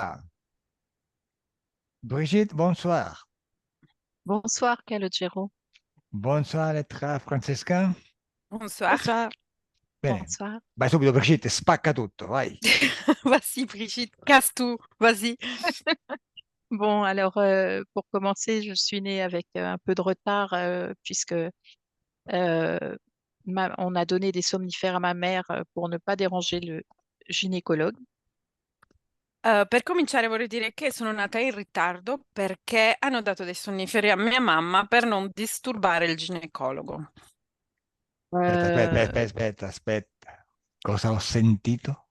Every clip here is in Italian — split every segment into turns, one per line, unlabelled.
Ah, Brigitte, bonsoir.
Bonsoir, Calogero.
Bonsoir, lettera Francesca.
Bonsoir.
Bonsoir.
Bene,
Bonsoir.
vai subito, Brigitte, spacca tutto, vai.
Vas-y, Brigitte, casse tout. Vas-y.
Bon, alors pour commencer, je suis née avec un peu de retard puisque on a donné des somnifères à ma mère pour ne pas déranger le gynécologue.
Per cominciare vorrei dire che sono nata in ritardo perché hanno dato dei sonniferi a mia mamma per non disturbare il ginecologo.
Euh,
Aspetta. Cosa ho sentito?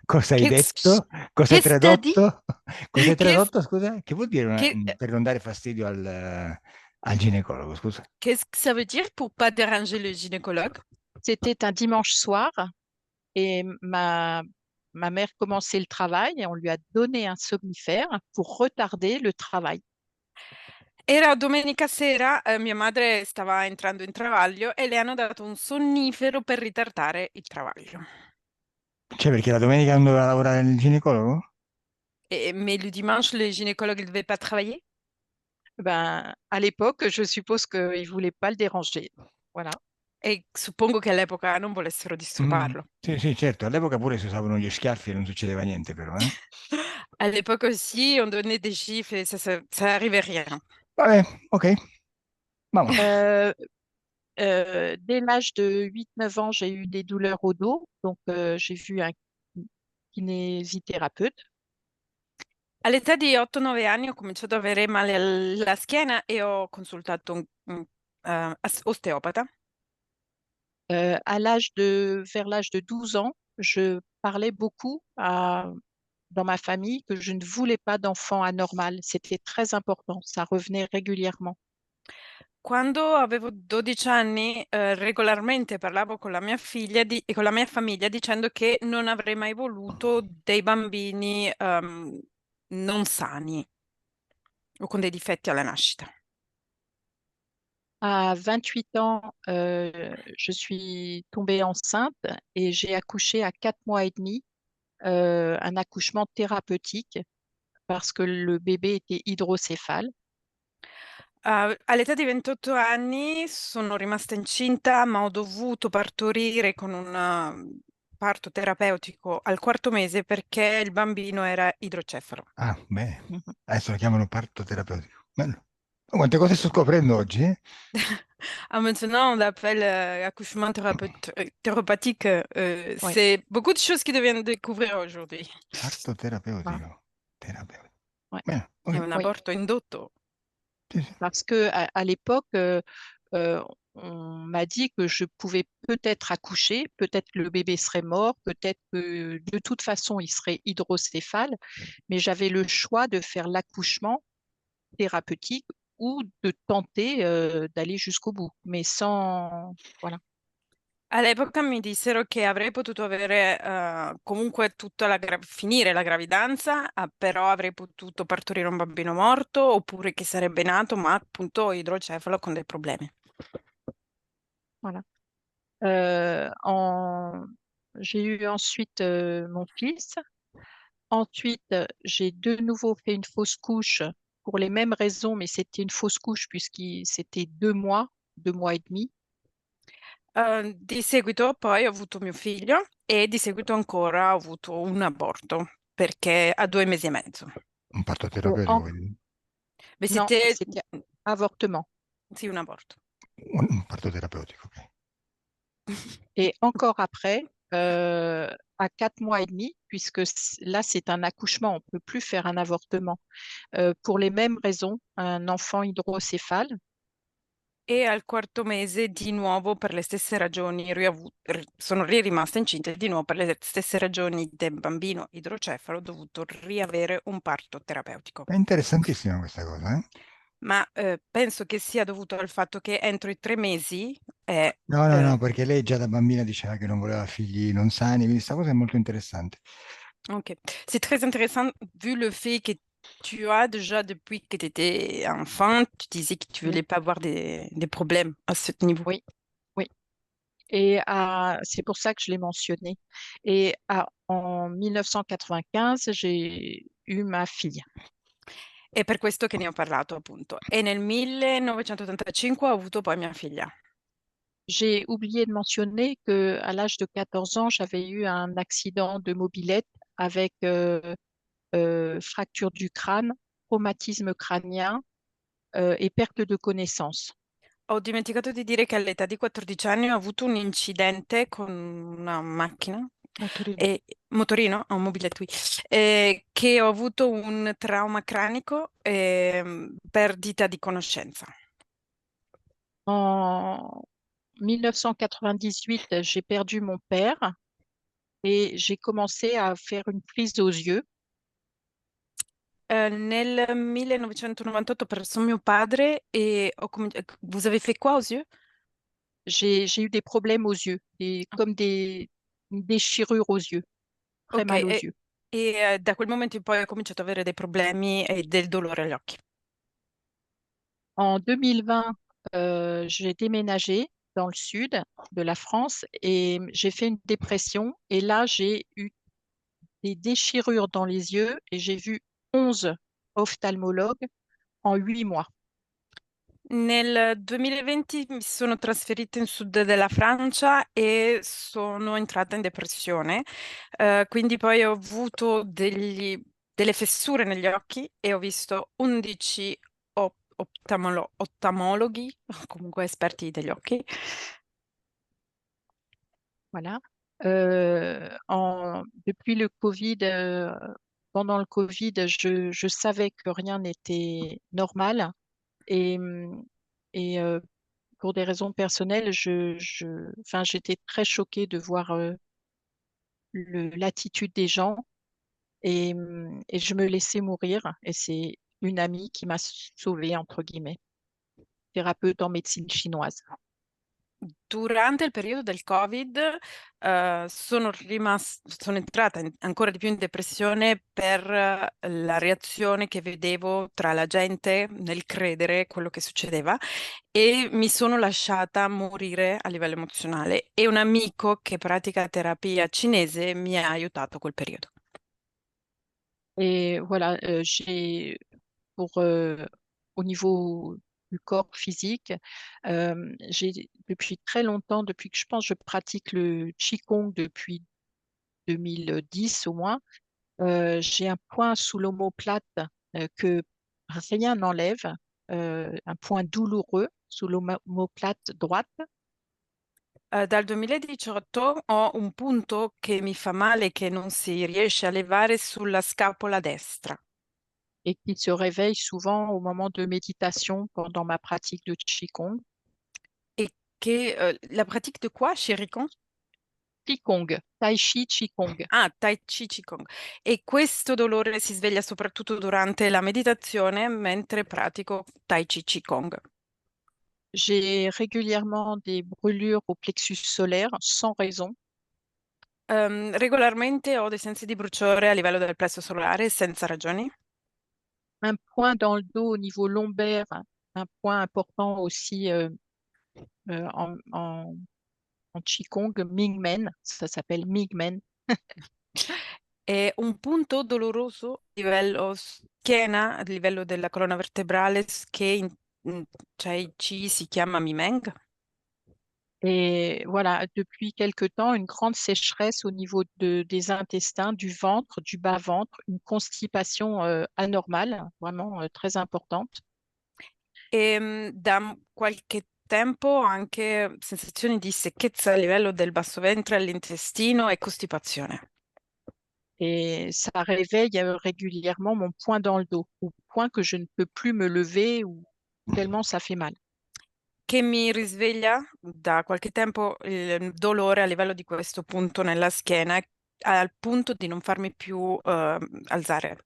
Cosa hai
Qu'est-ce
detto? Cosa hai
qu'est-ce que t'as dit?
tradotto? Cosa hai
Qu'est-ce
tradotto, scusa? Che vuol dire
qu'est-
per non dare fastidio al ginecologo, scusa?
qu'est-ce que ça veut dire pour pas déranger le gynécologue?
C'était un dimanche soir et ma mère commençait le travail et on lui a donné un somnifère pour retarder le travail.
Era domenica sera, mia madre stava entrando in travaglio e le hanno dato un sonnifero per ritardare il travaglio.
Cioè, perché la domenica non doveva lavorare il ginecologo?
Mais le dimanche, le gynécologue ne devait pas travailler?
Ben, à l'époque, je suppose qu'ils ne voulaient pas le déranger. Voilà.
E suppongo che all'epoca non volessero disturbarlo.
Sì, sì, certo, all'epoca pure si usavano gli schiaffi e non succedeva niente, però, eh?
À l'époque aussi, on donnait des gifles et ça arrivait rien.
Vabbè, ok, vamos.
Euh, dès l'âge de 8-9 ans, j'ai eu des douleurs au dos. Donc, j'ai vu un kinésithérapeute.
All'età di 8-9 anni ho cominciato ad avere male alla schiena e ho consultato un osteopata.
Vers l'âge de 12 ans, je parlais beaucoup dans ma famille que je ne voulais pas d'enfant anormal. C'était très important. Ça revenait régulièrement.
Quando avevo 12 anni, regolarmente parlavo con la mia figlia e con la mia famiglia dicendo che non avrei mai voluto dei bambini non sani o con dei difetti alla nascita.
À 28 ans, je suis tombée enceinte et j'ai accouché à 4 mois et demi, un accouchement thérapeutique parce que le bébé était hydrocéphale.
All'età di 28 anni sono rimasta incinta, ma ho dovuto partorire con un parto terapeutico al quarto mese perché il bambino era idrocefalo.
Ah, bene,
Mhm.
adesso lo chiamano parto terapeutico. Bello. Oh, quante cose sto scoprendo oggi, eh?
Ah, maintenant, on l'appelle accouchement thérapeutique.
Ouais.
C'est beaucoup de choses qui deviennent découvrir aujourd'hui.
Parto
Voilà.
terapeutico. Terapeutico.
Ouais.
Bene,
È
ok.
un
Oui.
aborto indotto.
Sì, sì.
Parce que à l'époque, euh, on m'a dit que je pouvais peut-être accoucher, peut-être que le bébé serait mort, peut-être que de toute façon il serait hydrocéphale, mais j'avais le choix de faire l'accouchement thérapeutique ou de tenter d'aller jusqu'au bout, mais sans, voilà.
All'epoca mi dissero che avrei potuto avere comunque finire la gravidanza, però avrei potuto partorire un bambino morto oppure che sarebbe nato, ma appunto idrocefalo con dei problemi.
Voilà. Euh, en- J'ai eu ensuite mon fils. Ensuite, j'ai de nouveau fait une fausse couche pour les mêmes raisons, mais c'était une fausse couche puisque c'était 2 mois et demi.
Di seguito poi ho avuto mio figlio e di seguito ancora ho avuto un aborto perché a 2 mesi e mezzo.
Un parto
Euh,
terapeutico,
en-
quindi.
Ma
non,
siete...
c'était avortement.
Sì, un aborto.
Un parto terapeutico, ok.
Et encore après, à 4 mois et demi, puisque là, c'est un accouchement, on ne peut plus faire un avortement. Pour les mêmes raisons, un enfant hydrocéphale.
E al quarto mese di nuovo per le stesse ragioni sono rimasta incinta e di nuovo per le stesse ragioni del bambino idrocefalo ho dovuto riavere un parto terapeutico.
È interessantissima questa cosa, eh?
Ma penso che sia dovuto al fatto che entro i 3 mesi è...
No, no,
eh,
no, perché lei già da bambina diceva che non voleva figli non sani, quindi questa cosa è molto interessante.
ok. C'est très intéressant vu le fait que tu as déjà depuis que tu étais enfant, tu disais que tu
Oui,
voulais pas avoir des problèmes à ce niveau.
oui, oui. Et c'est pour ça que je l'ai mentionné. Et en 1995, j'ai eu ma fille.
È per questo che ne ho parlato, appunto. E nel 1985 ho avuto poi mia figlia.
J'ai oublié de mentionner que à l'âge de 14 ans, j'avais eu un accident de mobilette avec fracture du crâne, traumatisme crânien et perte de connaissance.
Ho dimenticato di dire che all'età di 14 anni ho avuto un incidente con una macchina,
Motorino.
motorino, un mobiletto, che ho avuto un trauma cranico e perdita di conoscenza.
En 1998, j'ai perdu mon père et j'ai commencé à faire une prise aux yeux.
Nel 1998 ho perso mio padre e Vous avez fait quoi aux yeux?
J'ai eu des problèmes aux yeux, comme une déchirure aux yeux, très
Ok,
mal aux yeux.
da quel momento in poi ho cominciato ad avere dei problemi e del dolore agli occhi.
En 2020, j'ai déménagé dans le sud de la France et j'ai fait une dépression. Et là, j'ai eu des déchirures dans les yeux et j'ai vu 11 ophtalmologues en 8 mois.
Nel 2020 mi sono trasferita in sud della Francia e sono entrata in depressione, quindi poi ho avuto delle fessure negli occhi e ho visto 11 oftalmologhi, comunque esperti degli occhi.
Voilà. Depuis le Covid, pendant le Covid, je savais que rien n'était normal et, et pour des raisons personnelles, enfin, j'étais très choquée de voir l'attitude des gens et je me laissais mourir. Et c'est une amie qui m'a sauvée, entre guillemets, thérapeute en médecine chinoise.
Durante il periodo del Covid, sono entrata ancora di più in depressione per la reazione che vedevo tra la gente nel credere quello che succedeva e mi sono lasciata morire a livello emozionale e un amico che pratica terapia cinese mi ha aiutato quel periodo.
Et voilà, pour, au niveau du corps physique, j'ai depuis très longtemps, depuis que je pense je pratique le Qigong depuis 2010 au moins, j'ai un point sous l'omoplate que rien n'enlève, un point douloureux sous l'omoplate droite
Dal 2018 ho un punto che mi fa male che non si riesce a levare sulla scapola destra.
et qui se réveille souvent au moment de méditation pendant ma pratique de Qigong.
E che la pratique de quoi, Shirikon?
Qigong, Tai Chi Qigong.
Ah, Tai Chi Qigong. E questo dolore si sveglia soprattutto durante la meditazione mentre pratico Tai Chi Qigong.
J'ai régulièrement des brûlures au plexus solaire sans raison.
Regolarmente ho dei sensi di bruciore a livello del plesso solare senza ragioni.
Un point dans le dos au niveau lombaire, un point important aussi en Qigong, Mingmen, ça s'appelle Mingmen.
E un punto doloroso a livello schiena, a livello della colonna vertebrale, che in Tai Chi si chiama Mimeng.
Et voilà, depuis quelque temps, une grande sécheresse au niveau des intestins, du ventre, du bas-ventre, une constipation anormale, vraiment très importante.
Da qualche tempo anche sensazioni di secchezza a livello del basso ventre, all'intestino e costipazione.
Et ça réveille régulièrement mon poing dans le dos, au point que je ne peux plus me lever ou tellement ça fait mal.
Che mi risveglia da qualche tempo il dolore a livello di questo punto nella schiena, al punto di non farmi più alzare.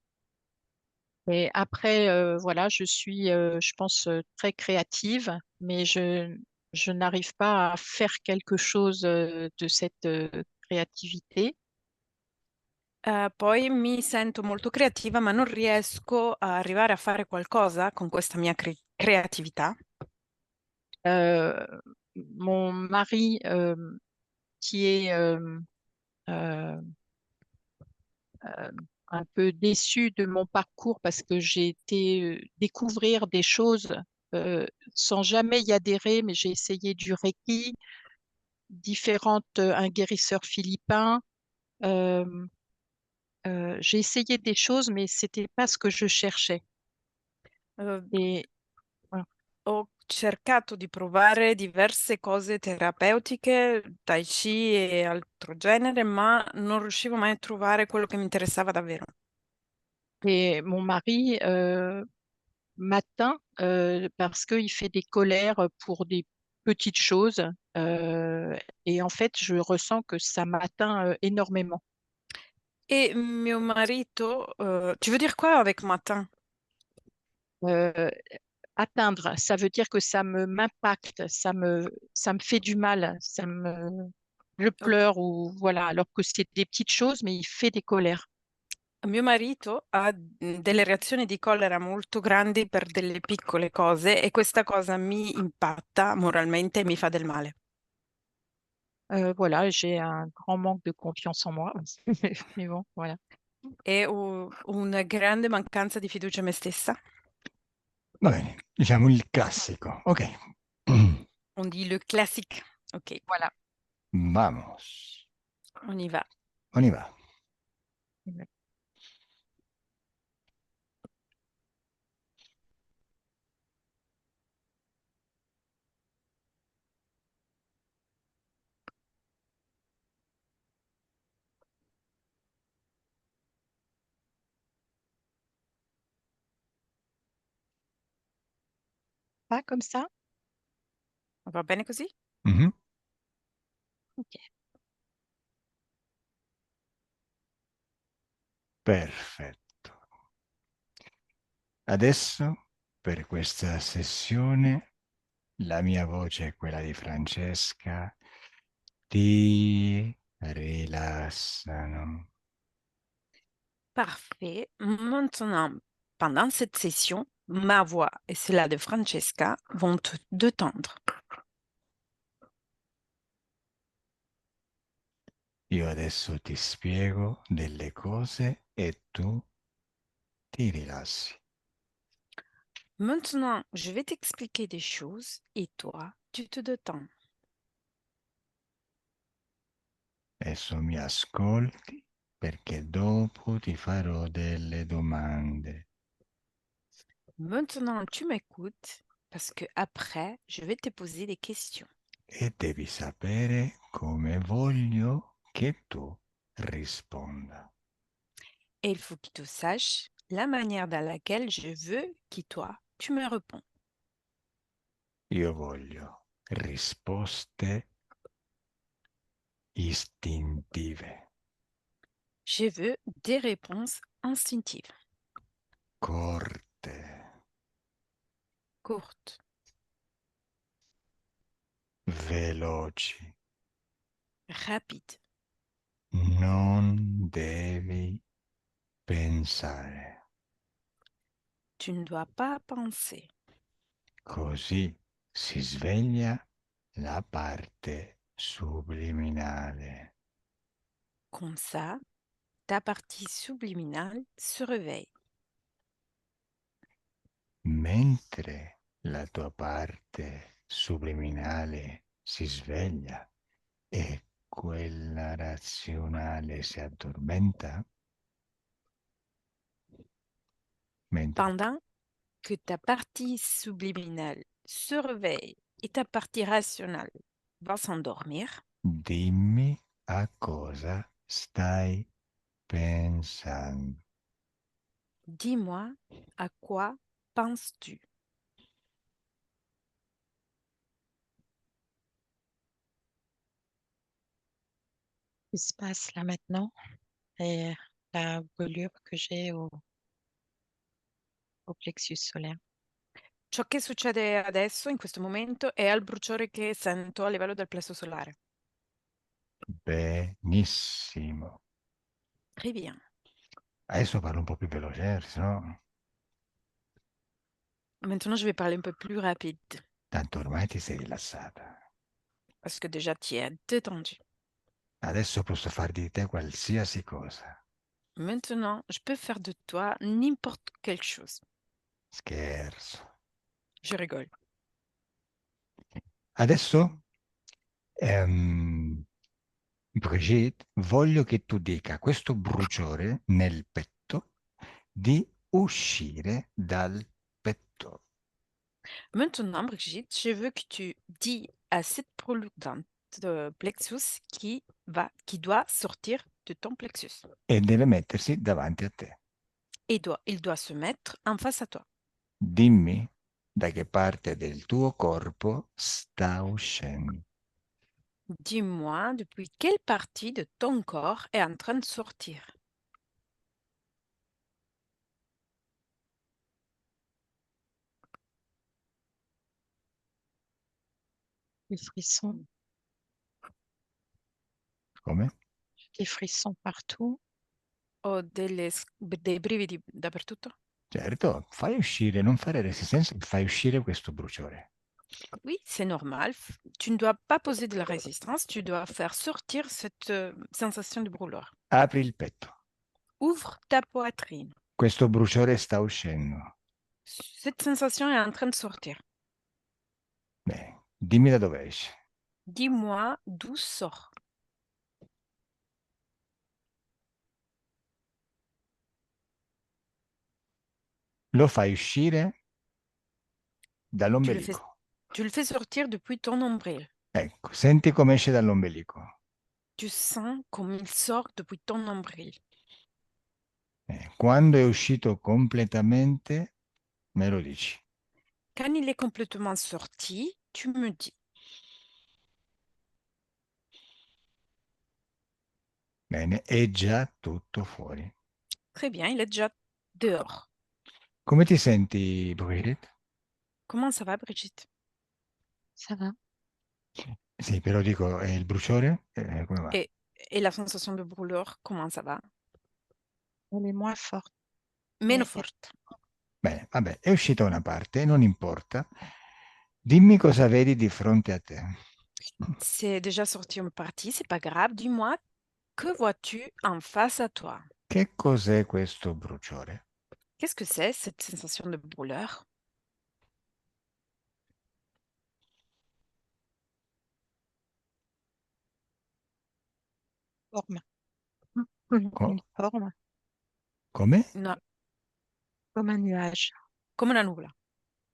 Et après, voilà, je suis, je pense, très créative, mais je n'arrive pas à faire quelque chose de cette créativité.
Poi mi sento molto creativa, ma non riesco a arrivare a fare qualcosa con questa mia creatività.
Euh, Mon mari, qui est un peu déçue de mon parcours parce que j'ai été découvrir des choses sans jamais y adhérer, mais j'ai essayé du Reiki, un guérisseur philippin. Euh, j'ai essayé des choses, mais c'était pas ce que je cherchais.
Eh,
Et voilà.
Ho cercato di provare diverse cose terapeutiche, Tai Chi e altro genere, ma non riuscivo mai a trovare quello che mi interessava davvero.
Et mon mari m'atteint parce qu'il fait des colères pour des petites choses. Et en fait, je ressens que ça m'atteint énormément.
E mio marito, tu veux dire quoi avec matin?
Euh, Atteindre, ça veut dire que m'impacte, ça me fait du mal, je pleure ou voilà, alors que c'est des petites choses, mais il fait des colères.
Mio marito ha delle reazioni di collera molto grandi per delle piccole cose e questa cosa mi impatta moralmente e mi fa del male.
Voilà, j'ai un grand manque de confiance en moi. Mais bon, voilà.
E ho una grande mancanza di fiducia in me stessa.
Va bene, diciamo il classico. Ok.
On dit le classique. Ok,
Voilà.
Vamos.
on y va.
On y va.
Pas comme ça?
Va bene così?
Mhm.
Ok.
Perfetto. Adesso, per questa sessione, la mia voce è quella di Francesca, ti rilassano.
Parfait. Maintenant, pendant cette session, ma voix et celle de Francesca vont te détendre.
Io adesso ti spiego delle cose e tu ti rilassi.
Maintenant, je vais t'expliquer des choses et toi, tu te détends.
Adesso mi ascolti perché dopo ti farò delle domande.
Maintenant, tu m'écoutes parce que après, je vais te poser des questions.
E devi sapere come voglio che tu risponda.
Et il faut que tu saches la manière dans laquelle je veux que toi, tu me réponds.
Io voglio risposte istintive,
Je veux des réponses instinctives,
corte,
courtes,
veloci.
rapides.
Non devi pensare.
Tu ne dois pas penser.
Così si sveglia la parte subliminale.
Comme ça, ta partie subliminale se réveille.
Mentre la tua parte subliminale si sveglia e quella razionale si addormenta, mentre
Pendant que ta partie subliminale se réveille et ta partie rationnelle va s'endormir,
dimmi a cosa stai pensando.
dis-moi à quoi penses-tu?
Ce qui se passe là maintenant et la brûlure que j'ai au plexus solaire.
Ciò che succede adesso, in questo momento, è al bruciore che sento a livello del plesso solare.
Benissimo.
Très bien.
Adesso parlo un po' più veloce, sennò
Maintenant, je vais parler un peu plus rapide
tanto ormai ti sei rilassata.
parce que déjà, tu es détendu.
Adesso posso far di te qualsiasi cosa.
Maintenant, je peux faire de toi n'importe quelle chose.
Scherzo.
Je rigole.
Adesso, Brigitte, voglio che tu dica a questo bruciore nel petto di uscire dal petto.
Maintenant, Brigitte, je veux que tu dis à cette brûlante plexus qui doit sortir de ton plexus.
E deve mettersi davanti a te.
Il doit se mettre en face à toi.
Dimmi da che parte del tuo corpo sta uscendo.
Dis-moi depuis quelle partie de ton corps est en train de sortir.
Des frissons,
Come?
des frissons partout.
Ho dei brividi dappertutto?
Certo, fai uscire, non fare resistenza, fai uscire questo bruciore.
Oui, c'est normal. Tu ne dois pas poser de la résistance, tu dois faire sortir cette sensation de brûlure.
Apri il petto.
Ouvre ta poitrine.
Questo bruciore sta uscendo.
Cette sensation est en train de sortir.
Bene, dimmi da dove esce.
Dis-moi d'où sort.
Lo fai uscire
Tu
dall'ombelico.
le fais sortir depuis ton nombril.
Ecco, senti come esce dall'ombelico.
Tu sens comme il sort depuis ton nombril.
Quando è uscito completamente, me lo dici.
Quand il est complètement sorti, tu me dis.
Bene, è già tutto fuori.
Très bien, il est déjà dehors.
Come ti senti, Brigitte?
Comment ça va, Brigitte?
Ça va.
Sì, però dico, è il bruciore? Come va?
Et la sensation de brûlure, comment ça va?
Elle est moins forte.
Meno
Mais
forte.
Bene, vabbè, è uscita una parte, non importa. Dimmi cosa vedi di fronte a te.
C'est déjà sorti une partie, c'est pas grave. Dis-moi, que vois-tu en face à toi?
Che cos'è questo bruciore?
Qu'est-ce que c'est, cette sensation de brûlure?
forme.
Co-
Une forme
come?
No,
comme un nuage.
come una nuvola.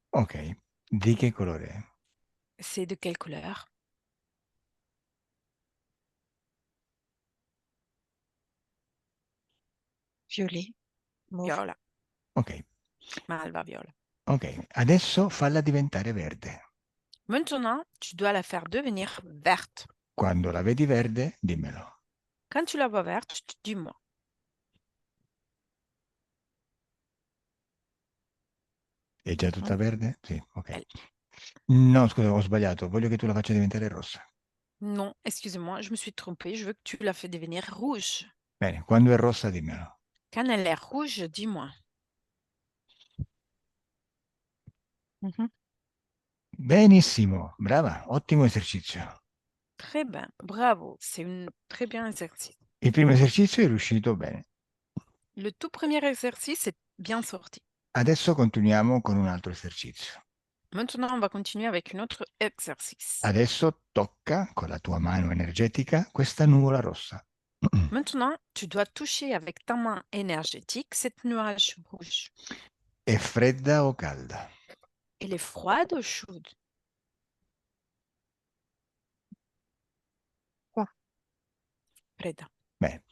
Ok, di che colore è?
C'est de quelle couleur?
Violet, mauve.
Viola.
Ok,
Malva viola.
ok, adesso falla diventare verde.
Maintenant, tu dois la faire devenir verte.
Quando la vedi verde, dimmelo.
Quand tu la vois verte, dis-moi.
È già tutta verde? Sì, ok.
Elle-
No, scusa, ho sbagliato. Voglio che tu la faccia diventare rossa.
Non, excuse-moi, je me suis trompée. Je veux que tu la fais devenir rouge.
Bene, quando è rossa, dimmelo.
Quand elle est rouge, dis-moi.
Mhm.
Benissimo, brava, ottimo esercizio.
Très bien, bravo. C'est un très bien exercice.
Il primo esercizio è riuscito bene.
Le tout premier exercice est bien sorti.
Adesso continuiamo con un altro esercizio.
Maintenant, on va continuer avec un autre exercice.
Adesso tocca con la tua mano energetica questa nuvola rossa.
Maintenant, tu dois toucher avec ta main énergétique cette nuage rouge.
È fredda o calda?
Elle est froide ou chaude?
Quoi?
Fredda.
Beh,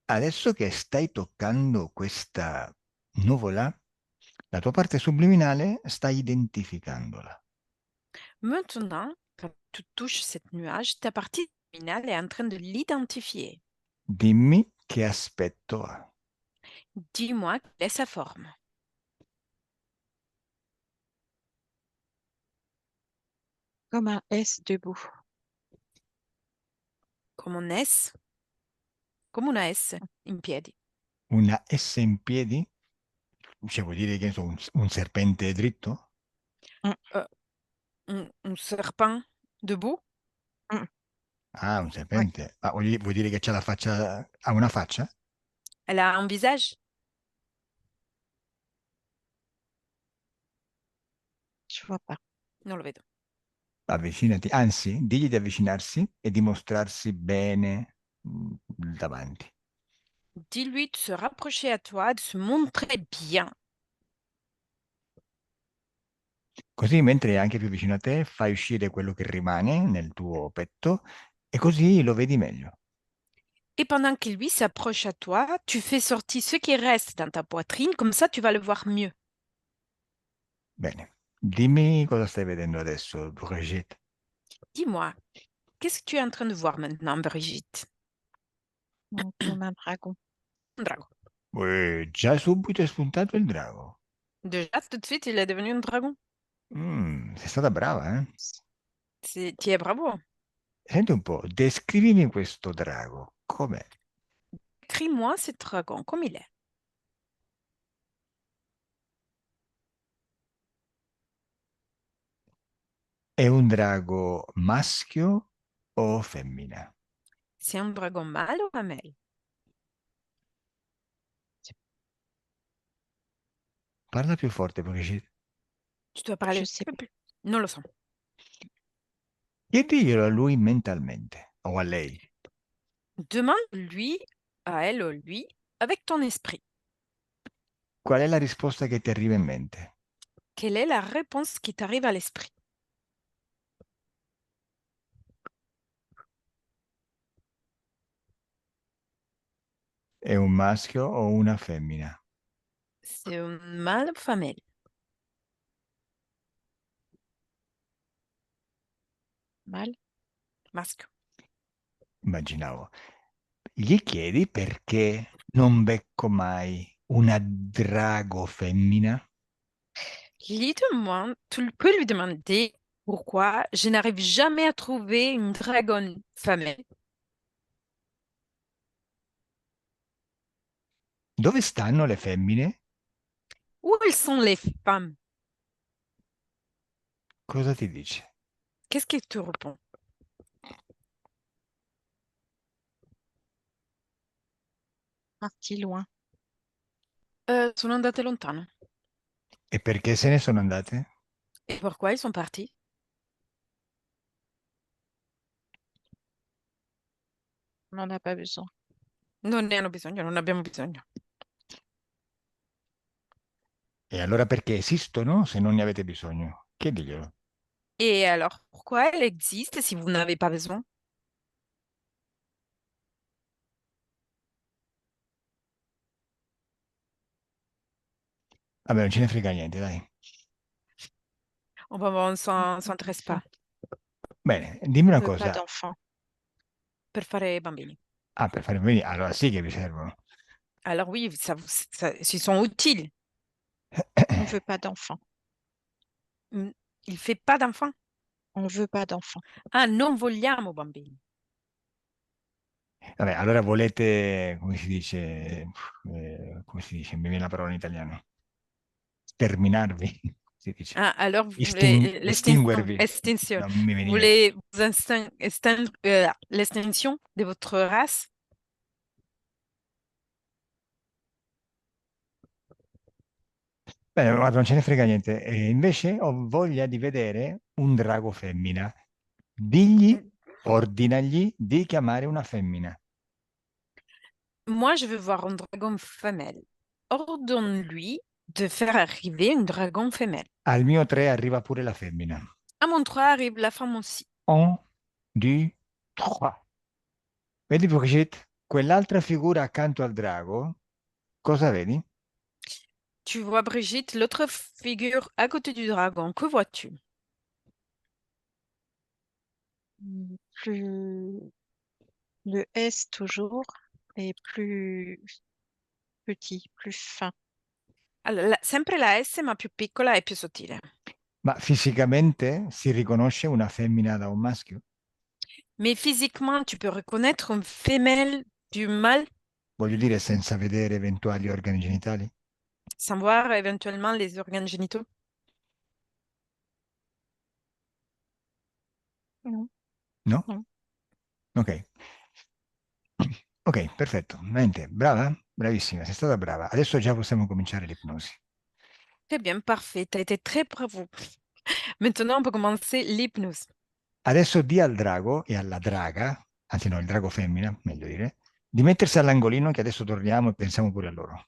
adesso che stai toccando questa nuvola, la tua parte subliminale sta identificandola.
Maintenant, quand tu touches cette nuage, ta partie terminale est en train de l'identifier.
Dimmi che aspetto ha.
Dis-moi quelle est sa forme.
Comme un S debout.
Come un S? Come una S in piedi.
Una S in piedi? Cioè, vuol dire che ne so, un serpente dritto?
Un serpent debout?
Mm.
Ah, un
Ouais.
serpente. Ma vuol dire che c'ha la faccia... Ha una faccia?
Elle a un visage?
Je vois pas.
Non lo vedo.
Avvicinati, anzi, digli di avvicinarsi e di mostrarsi bene davanti.
Dis-lui de se rapprocher à toi, de se montrer bien.
Così, mentre è anche più vicino a te, fai uscire quello che rimane nel tuo petto e così lo vedi meglio.
Et pendant que lui s'approche à toi, tu fais sortir ce qui reste dans ta poitrine, comme ça tu vas le voir mieux.
Bene, dimmi cosa stai vedendo adesso, Brigitte.
Dis-moi, qu'est-ce que tu es en train de voir maintenant, Brigitte?
Comme un dragon.
Un dragon.
Già subito è spuntato il drago.
Déjà, tout de suite, il est devenu un dragon.
Sei stata brava, eh?
Tu es bravo.
Senti un po', descrivimi questo drago. Com'è?
Écris-moi ce dragon, comme il est.
È un drago maschio o femmina?
C'est un dragon mâle ou femelle?
Parla più forte, Brigitte.
Tu dois parler
Je
un
sais
peu
pas.
plus. Non le sens.
Chiediglielo a lui mentalmente o a lei.
Demande-lui, à elle ou lui, avec ton esprit.
Qual è la risposta che ti arriva in mente?
Quelle est la réponse qui t'arrive à l'esprit?
È un maschio o una femmina?
C'est un mâle ou femelle?
Mal.
Masque.
Immaginavo. Gli chiedi perché non becco mai una drago femmina?
Lui demande, tu peux lui demander pourquoi je n'arrive jamais à trouver une dragonne femelle.
Dove stanno le femmine?
Où elles sont les femmes?
Cosa ti dice?
Qu'est-ce qu'elle te répond?
Parti loin.
Sono andate lontano.
E perché se ne sono andate?
Et pourquoi ils sont partis?
On n'en a pas besoin.
Non ne hanno bisogno, non abbiamo bisogno.
E allora perché esistono se non ne avete bisogno? Chiediglielo.
Et alors, pourquoi elle existe si vous n'avez pas besoin?
Vabbè, non ce ne frega niente, dai.
Oh, on s'intéresse pas
Bene, dimmi
On
una
veut pas
cosa.
d'enfants.
per fare bambini.
Ah, per farmi venire, allora sì che vi servono.
Alors oui, ils sont utiles.
On veut pas d'enfants.
Mm, Il fait pas d'enfants.
On veut pas d'enfants.
Ah, non vogliamo bambini.
Vabbè, allora volete, come si dice, mi viene la parola in italiano, sterminarvi, si dice,
Ah, alors vous voulez l'extinction.
estinguervi,
Extinction.
non mi
Vous
veniva.
voulez vous exteindre l'extinction de votre race?
Bene, guarda, non ce ne frega niente. E invece ho voglia di vedere un drago femmina. Digli,
Mm.
ordinagli di chiamare una femmina.
Moi, je veux voir un dragon femelle. Ordonne-lui de faire arriver une dragon femelle.
Al mio 3 arriva pure la femmina.
À mon 3 arrive la femme aussi.
1, 2, 3. Vedi, Brigitte, quell'altra figura accanto al drago, cosa vedi?
Tu vois Brigitte, l'autre figure à côté du dragon. Que vois-tu?
Plus le S toujours est plus petit, plus fin.
Allora, sempre la S, ma più piccola e più sottile.
Ma fisicamente si riconosce una femmina da un maschio?
Mais physiquement, tu peux reconnaître une femelle du mâle
Voglio dire, senza vedere eventuali organi genitali?
sans voir éventuellement les organes génitaux.
Non,
No?
non.
Ok. Ok, perfetto. Mente, brava? Bravissima, sei stata brava. Adesso già possiamo cominciare l'ipnosi.
Très bien, parfait. Tu as été très bravo. Maintenant, on peut commencer l'hypnose.
Adesso di al drago e alla draga, anzi no, il drago femmina, meglio dire, di mettersi all'angolino che adesso torniamo e pensiamo pure a loro.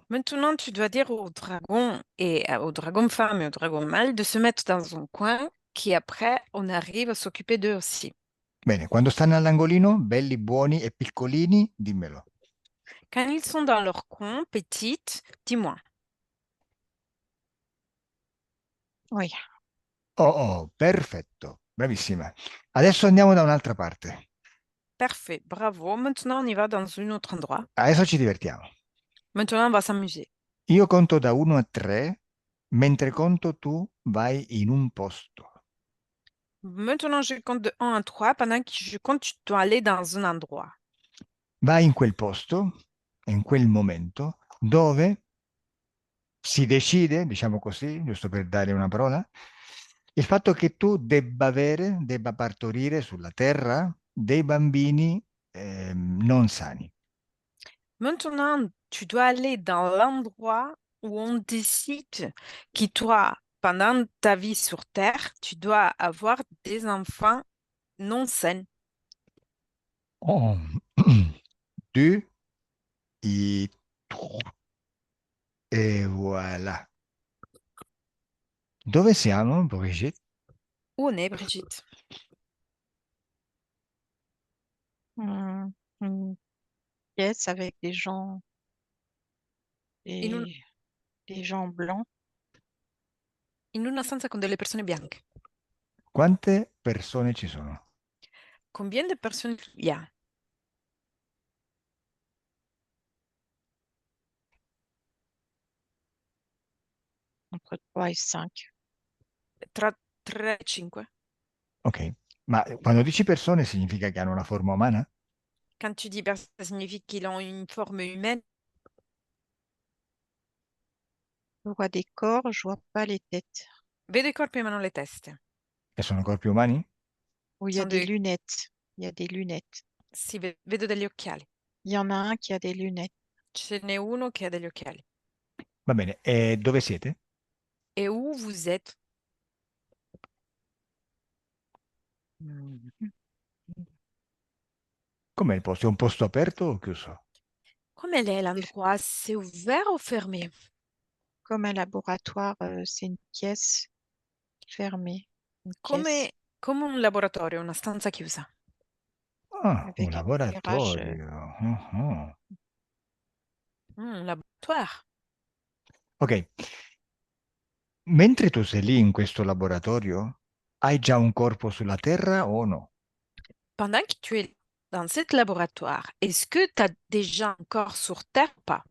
Maintenant, tu dois dire au dragon et au dragon femme et au dragon mâle de se mettre dans un coin qui après, on arrive à s'occuper d'eux aussi.
Bene, quando stanno all'angolino, belli, buoni e piccolini, dimmelo.
Quand ils sont dans leur coin, petites, dis-moi.
Oui.
Oh, oh, perfetto, bravissima. Adesso andiamo da un'altra parte.
Parfait, bravo. Maintenant, on y va dans un autre endroit.
Adesso ci divertiamo.
Maintenant, on va s'amuser.
Io conto da 1 a 3, mentre conto tu vai in un posto.
Maintenant, je compte de 1 à 3. Pendant que je compte, tu dois aller dans un endroit.
Vai in quel posto, in quel momento, dove si decide, diciamo così, giusto per dare una parola, il fatto che tu debba partorire sulla terra dei bambini non sani.
Maintenant, tu dois aller dans l'endroit où on décide que toi, pendant ta vie sur Terre, tu dois avoir des enfants non sains.
Oh. Tu, i, tru- e voilà. Dove siamo, Brigitte?
Où on est, Brigitte?
Hmm, une pièce avec
In, un-
des, des gens blancs.
in una stanza con delle persone bianche.
Quante persone ci sono?
Combien de personnes il y a?
Entre 3 et 5.
Tra 3 e 5.
Ok, ma quando dici persone significa che hanno una forma umana?
Quand tu dis personne, ça signifie qu'ils ont une forme humaine.
Je vois des corps, je vois pas les têtes.
Vedo i corpi ma non le teste.
E sono corpi umani?
Où il y a
Sono
des
dei-
lunettes. Il y a des lunettes.
Sì, vedo degli occhiali.
Il y en a un qui a des lunettes.
Ce n'è uno che ha degli occhiali.
Va bene, e dove siete?
Et où vous êtes?
Mhm.
Com'è il posto? È un posto aperto o chiuso?
Comme elle est l'endroit, c'est ouvert ou fermé?
Comme un laboratoire, c'est une pièce fermée. Une
Come,
pièce
come un laboratorio, una stanza chiusa.
Ah, un
avec un éclairage.
laboratorio. Ah.
Un laboratoire.
Ok, mentre tu sei lì in questo laboratorio, hai già un corpo sulla terra o no?
Pendant que tu es dans ce laboratoire, est-ce que tu as déjà un corps sur Terre ou pas?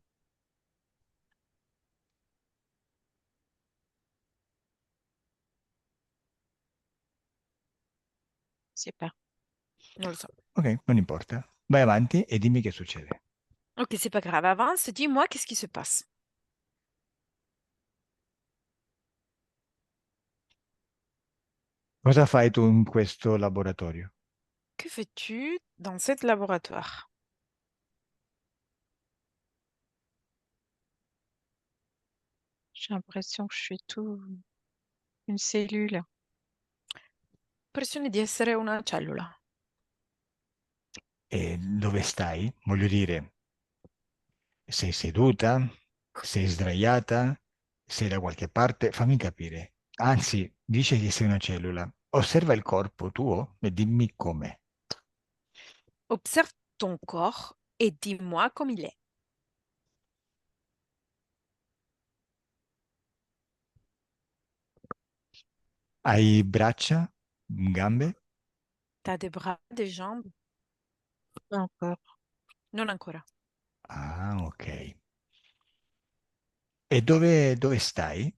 C'est pas.
Non le so.
Ok, non importa. Vai avanti e dimmi che succede.
Ok, c'est pas grave. Avance, dis-moi qu'est-ce qui se passe.
Cosa fai tu in questo laboratorio?
Que fais-tu dans ce laboratoire?
J'ai l'impression que je suis tout une cellule.
Impressione di essere una cellula.
E dove stai? Voglio dire, sei seduta? Sei sdraiata? Sei da qualche parte? Fammi capire. Anzi, dice che sei una cellula. Osserva il corpo tuo e dimmi com'è.
Observe ton corps et dis-moi comme il est.
Hai braccia? Gambe?
T'as des bras, des jambes?
Pas encore.
Non ancora.
Ah, ok. E dove stai?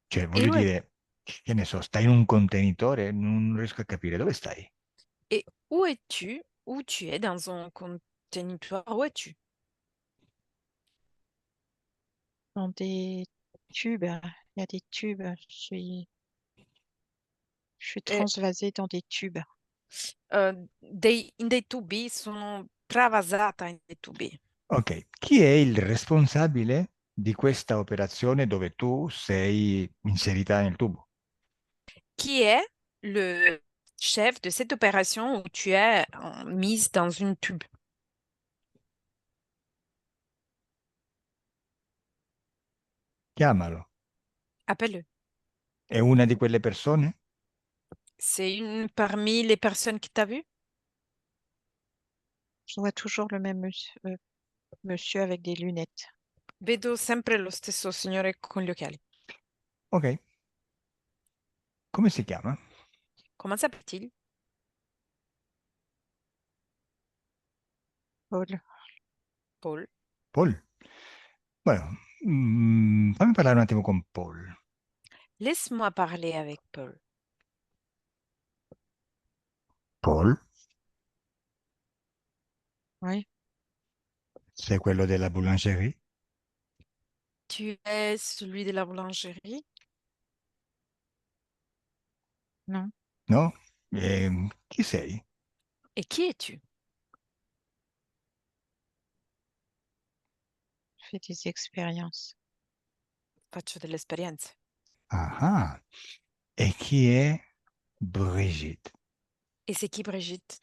Cioè,
Et
voglio
où,
dire, che ne so, stai in un contenitore? Non riesco a capire. Dove stai?
et où es-tu? Où tu es dans un conteneur? Où es-tu?
Dans des tubes. Il y a des tubes. Je suis
Et
transvasée dans des tubes.
in dei tubi, sono travasata in dei tubi.
Ok, chi è il responsabile di questa operazione dove tu sei inserita nel tubo?
Qui est le chef de cette opération où tu es mise dans une tube?
Chiamalo.
Appelle-le.
È una di quelle persone?
C'est une parmi les personnes qui t'a vu?
Je vois toujours le même monsieur avec des lunettes.
Vedo sempre lo stesso signore con gli occhiali.
Ok. Come si chiama?
Comment s'appelle-t-il?
Paul.
Paul.
Paul? Bueno, fammi parlare un attimo con Paul.
Laisse-moi parler avec Paul.
Paul?
Oui.
Sei quello della boulangerie?
Tu es celui de la boulangerie?
Non.
No? Chi sei?
Et qui es-tu?
Je fais des expériences.
Faccio delle esperienze.
Ah, e chi è Brigitte?
Et c'est qui Brigitte?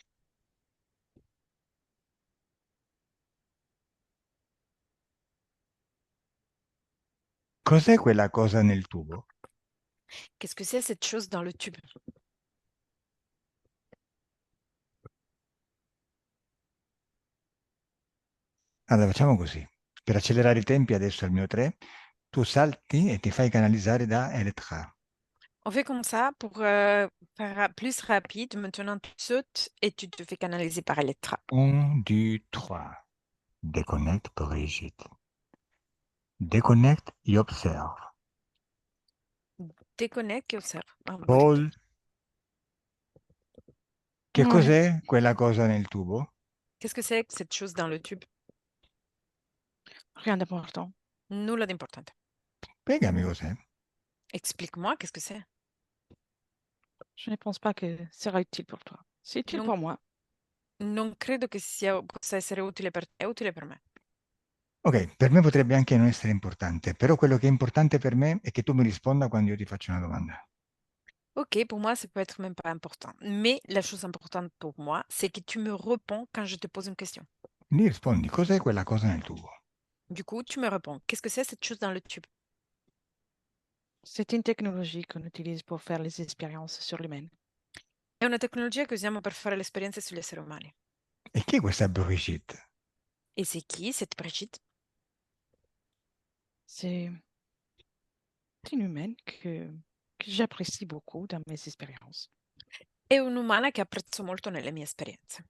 Cos'è quella cosa nel tubo?
Qu'est-ce que c'est cette chose dans le tube?
Allora, facciamo così. Per accelerare i tempi, adesso al mio 3, tu salti e ti fai canalizzare da Elettra.
On fait comme ça pour faire plus rapide. Maintenant, tu sautes et tu te fais canaliser par Elettra.
1, 2, 3. Déconnecte Brigitte. Déconnecte et observe.
Déconnecte et observe. Ah, Brigitte.
Paul, che cos'è quella cosa nel tubo?
Qu'est-ce que c'est que cette chose dans le tube?
Rien d'important.
Nulla di importante.
Spiegami cos'è.
Explique-moi, qu'est-ce que c'est?
Je ne pense pas que ce sera utile pour toi. C'est utile
Non,
pour moi.
non credo che possa essere utile per te, è utile per me.
Ok, per me potrebbe anche non essere importante, però quello che è importante per me è che tu mi risponda quando io ti faccio una domanda.
Ok, pour moi, ça peut être même pas important. Mais la chose importante pour moi, c'est que tu me réponds quand je te pose une question.
Mi rispondi, cos'è quella cosa nel tubo?
Du coup, tu me réponds, qu'est-ce que c'est cette chose dans le tube?
C'est une technologie qu'on utilise pour faire les expériences sur l'humain.
È una tecnologia che usiamo per fare le esperienze sugli esseri umani.
E chi è questa Brigitte?
Et c'est qui cette Brigitte?
C'est une humaine que j'apprécie beaucoup dans mes expériences.
È un'umana che apprezzo molto nelle mie esperienze.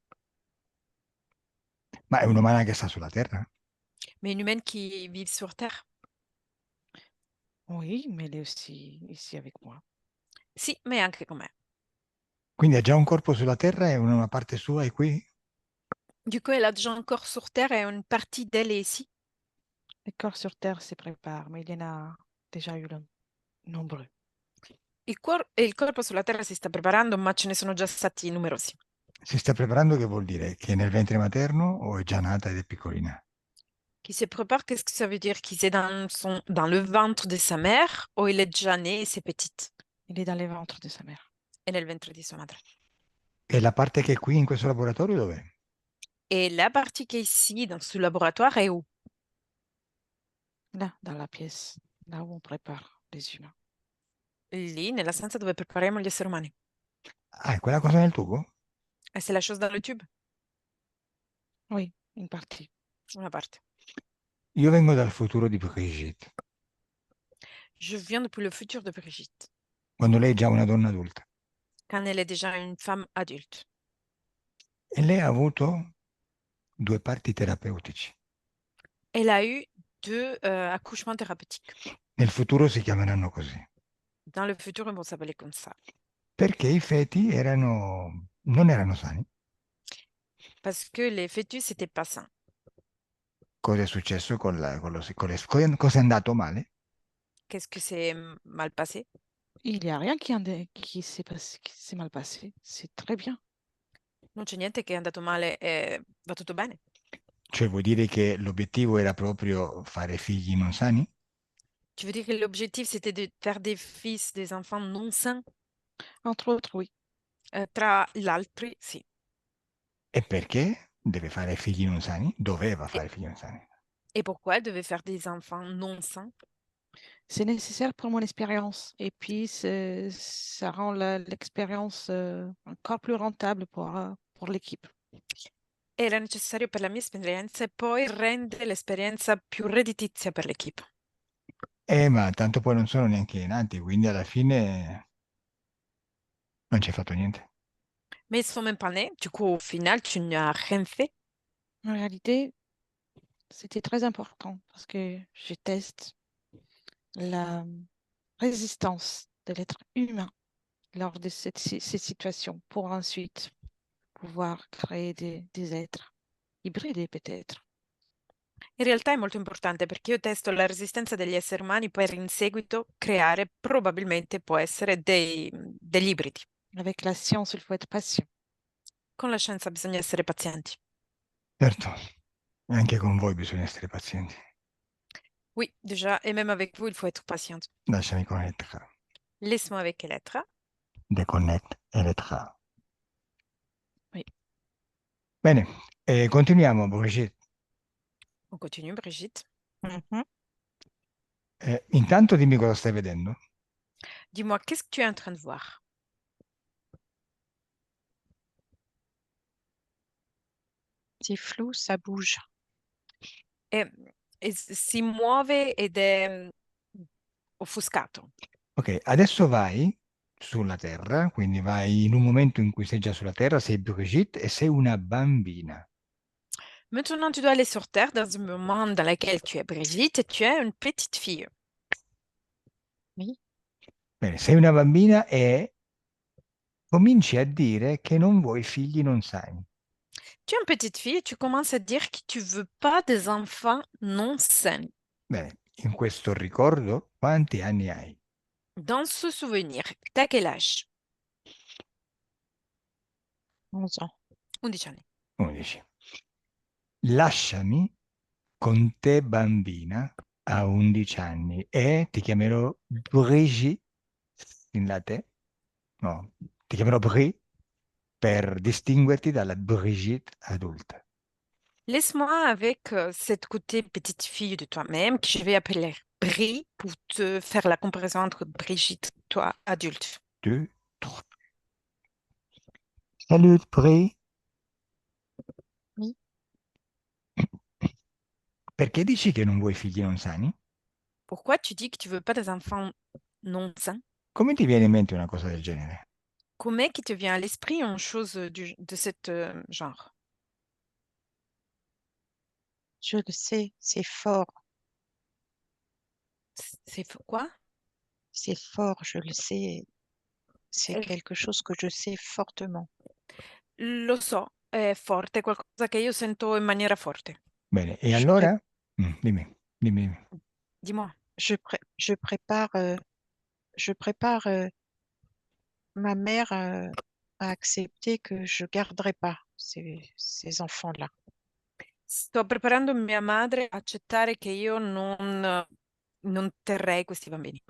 Ma è un'umana che sta sulla Terra?
Mais une humaine qui vit sur Terre?
Oui, mais elle est aussi ici avec moi.
Sì, ma è anche con me.
Quindi ha già un corpo sulla Terra e una parte sua è qui?
Du coup, elle a déjà un corps sur Terre et une partie d'elle est ici.
Les corps sur Terre se préparent, mais il y en a déjà eu nombreux.
Il corpo sulla Terra si sta preparando, ma ce ne sono già stati numerosi.
Si sta preparando che vuol dire? Che è nel ventre materno o è già nata ed è piccolina?
Qui se prépare, qu'est-ce que ça veut dire? Qu'il est dans le ventre de sa mère ou il est déjà né et c'est petite?
Il est dans les ventres de sa mère.
È nel ventre di sua madre.
E la parte che è qui in questo laboratorio dov'è?
Et la partie qui est ici, dans ce laboratoire, est où?
Là, dans la pièce, là où on prépare les humains.
Lì, nella stanza dove prepariamo gli esseri umani.
Ah, è quella cosa nel tubo?
Et c'est la chose dans le tube?
Oui, une partie.
Una parte.
Io vengo dal futuro di Brigitte,
Je viens depuis le futur de Brigitte,
quando lei è già una donna adulta.
quand elle est déjà une femme adulte.
E lei ha avuto 2 parti terapeutici.
Elle a eu 2 accouchements thérapeutiques.
Nel futuro si chiameranno così.
Dans le futur, ils vont s'appeler comme ça.
Perché i feti non erano sani.
Parce que les fœtus n'étaient pas sains.
Cosa è successo cosa è andato male?
Qu'est-ce que c'est mal passé?
Il n'y a rien qui s'est mal passé. C'est très bien.
Non c'è niente che è andato male e va tutto bene.
Cioè vuol dire che l'obiettivo era proprio fare figli non sani?
Tu veux dire que l'objectif, c'était de faire des fils, des enfants non sains?
Entre autres, oui.
Tra l'altro, sì.
E perché deve fare figli non sani? Doveva
Et,
fare figli non sani.
et pourquoi elle devait faire des enfants non sains?
C'est nécessaire pour mon expérience. Et puis, ça rend l'expérience encore plus rentable pour l'équipe.
Era necessario per la mia esperienza e poi rende l'esperienza più redditizia per l'equipe.
Ma tanto poi non sono neanche nati, quindi alla fine non ci hai fatto niente.
Mais ils sont même pas nés, du coup, au final, tu n'as rien fait.
En réalité, c'était très important parce que je teste la résistance de l'être humain lors de ces situations pour ensuite pouvoir créer des êtres hybridés peut-être.
In realtà è molto importante perché io testo la resistenza degli esseri umani per in seguito creare probabilmente può essere degli ibridi.
Avec la science, il faut être patient.
Con la scienza bisogna essere pazienti.
Certo, anche con voi bisogna essere pazienti.
Oui, déjà, et même avec vous, il faut être patient.
Lasciami connettere.
Laisse-moi avec Elettra.
Deconnect Elettra.
Oui,
Bene, continuiamo, Brigitte.
on continue, Brigitte.
Mhm.
Intanto dimmi cosa stai vedendo.
Dis-moi, qu'est-ce que tu es en train de voir?
C'est flou, ça bouge.
E, si muove ed è offuscato.
Ok, adesso vai sulla Terra, quindi vai in un momento in cui sei già sulla Terra, sei Brigitte e sei una bambina.
Maintenant, tu dois aller sur Terre dans un moment dans lequel tu es Brigitte et tu es une petite fille.
Oui.
Bene, sei una bambina e cominci a dire che non vuoi figli non sani.
Tu es une petite fille et tu commences à dire que tu veux pas des enfants non sains.
Bene, in questo ricordo quanti anni hai?
Dans ce souvenir, t'as quel âge?
11 ans.
11 anni.
11. Lasciami con te bambina a 11 anni e ti chiamerò Brigitte in latte. No, ti chiamerò Bri per distinguerti dalla Brigitte adulta.
Laisse-moi avec cette côté petite fille de toi-même que je vais appeler Brie pour te faire la comparaison entre Brigitte, toi, adulte.
2, 3. Salut Bri.
Oui.
Perché dici che non vuoi figli non sani?
Pourquoi tu dis que tu veux pas des enfants non sains?
Come ti viene in mente una cosa del genere?
Comment qui te vient à l'esprit une chose de cet genre?
Je le sais, c'est fort.
Quoi?
C'est fort, je le sais. C'est
Eh,
quelque chose que je sais fortement.
Lo so, è forte, qualcosa che io sento in maniera forte.
Bene, e
Je, pré-
allora? Dimmi.
Dis-moi.
je prépare, ma mère a accepté que je garderai pas ces enfants-là.
Sto preparando mia madre a accettare che io non terrei questi bambini.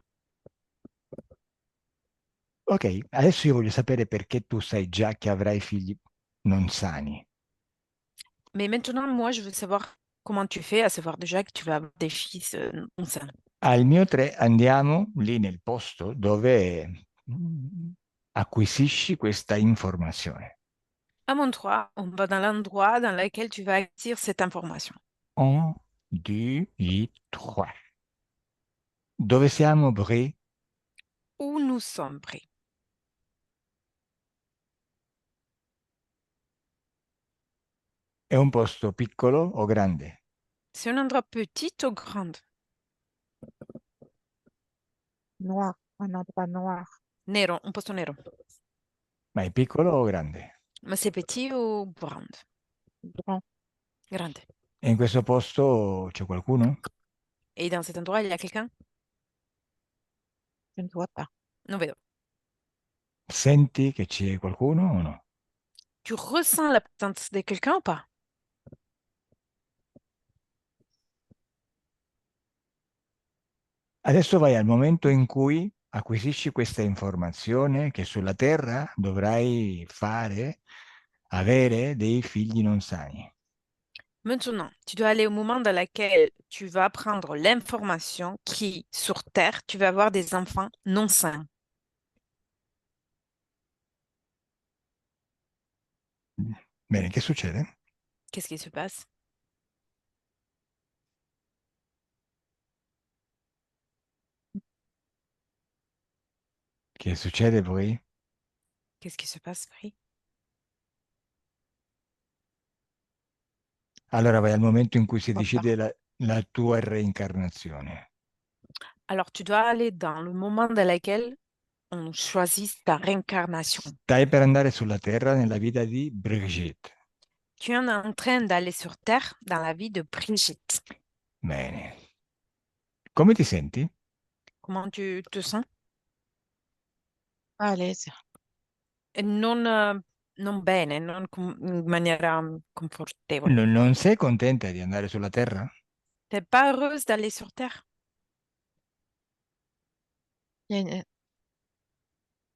Ok, adesso io voglio sapere perché tu sai già che avrai figli non sani.
Mais maintenant, moi, je veux savoir comment tu fais à savoir déjà que tu vas avoir des fils non sains.
Al mio 3 andiamo lì nel posto dove acquisisci questa informazione.
À mon 3, on va dans l'endroit dans lequel tu vas acquérir cette information.
1, 2, 3. Dove siamo, Bri?
Où nous sommes pris.
È un posto piccolo o grande?
C'est un endroit petit ou grand?
Noir, un endroit noir.
Nero, un posto nero.
Ma è piccolo o grande?
Ma c'est petit ou grand?
Grand,
Grande.
E in questo posto c'è qualcuno?
Et dans cet endroit, il y a quelqu'un?
je ne vois pas.
Non vedo.
Senti che c'è qualcuno o no?
Tu ressens la présence de quelqu'un ou pas?
Adesso vai al momento in cui acquisisci questa informazione che sulla Terra dovrai avere dei figli non sani.
Maintenant, tu dois aller au moment dans lequel tu vas prendre l'information qui, sur Terre, tu vas avoir des enfants non sains.
Bene, che succede?
Qu'est-ce qui se passe?
Che succede poi?
Qu'est-ce qui se passe, Marie?
Allora vai al momento in cui si
Vois pas.
decide la tua reincarnazione.
Alors, tu dois aller dans le moment dans lequel on choisit ta réincarnation.
Stai per andare sulla Terra nella vita di Brigitte.
Tu es en train d'aller sur Terre dans la vie de Brigitte.
Bene. Come ti senti?
Comment tu te sens?
À l'aise.
E non bene, non in maniera confortevole.
Non sei contenta di andare sulla Terra?
T'es pas heureuse d'aller sur Terre?
Il y a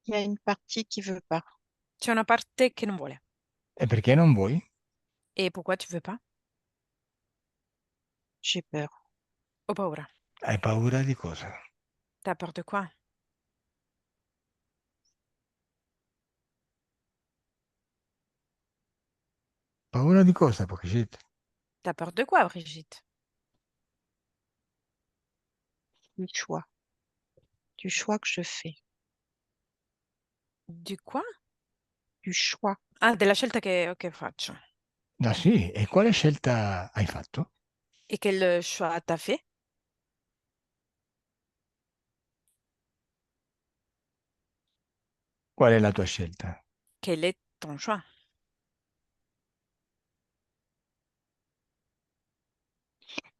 il y a une partie qui veut pas.
C'è una parte che non vuole.
E perché non vuoi?
Et pourquoi tu veux pas?
J'ai peur.
Ho paura.
Hai paura di cosa?
T'as peur de quoi?
Paura di cosa, Brigitte?
T'as peur de quoi, Brigitte?
Du choix. Du choix que je fais.
Du quoi?
Du choix.
Ah, della scelta che faccio.
Ah sì, e quale scelta hai fatto?
Et quel choix t'as fait?
Qual è la tua scelta?
Quel est ton choix?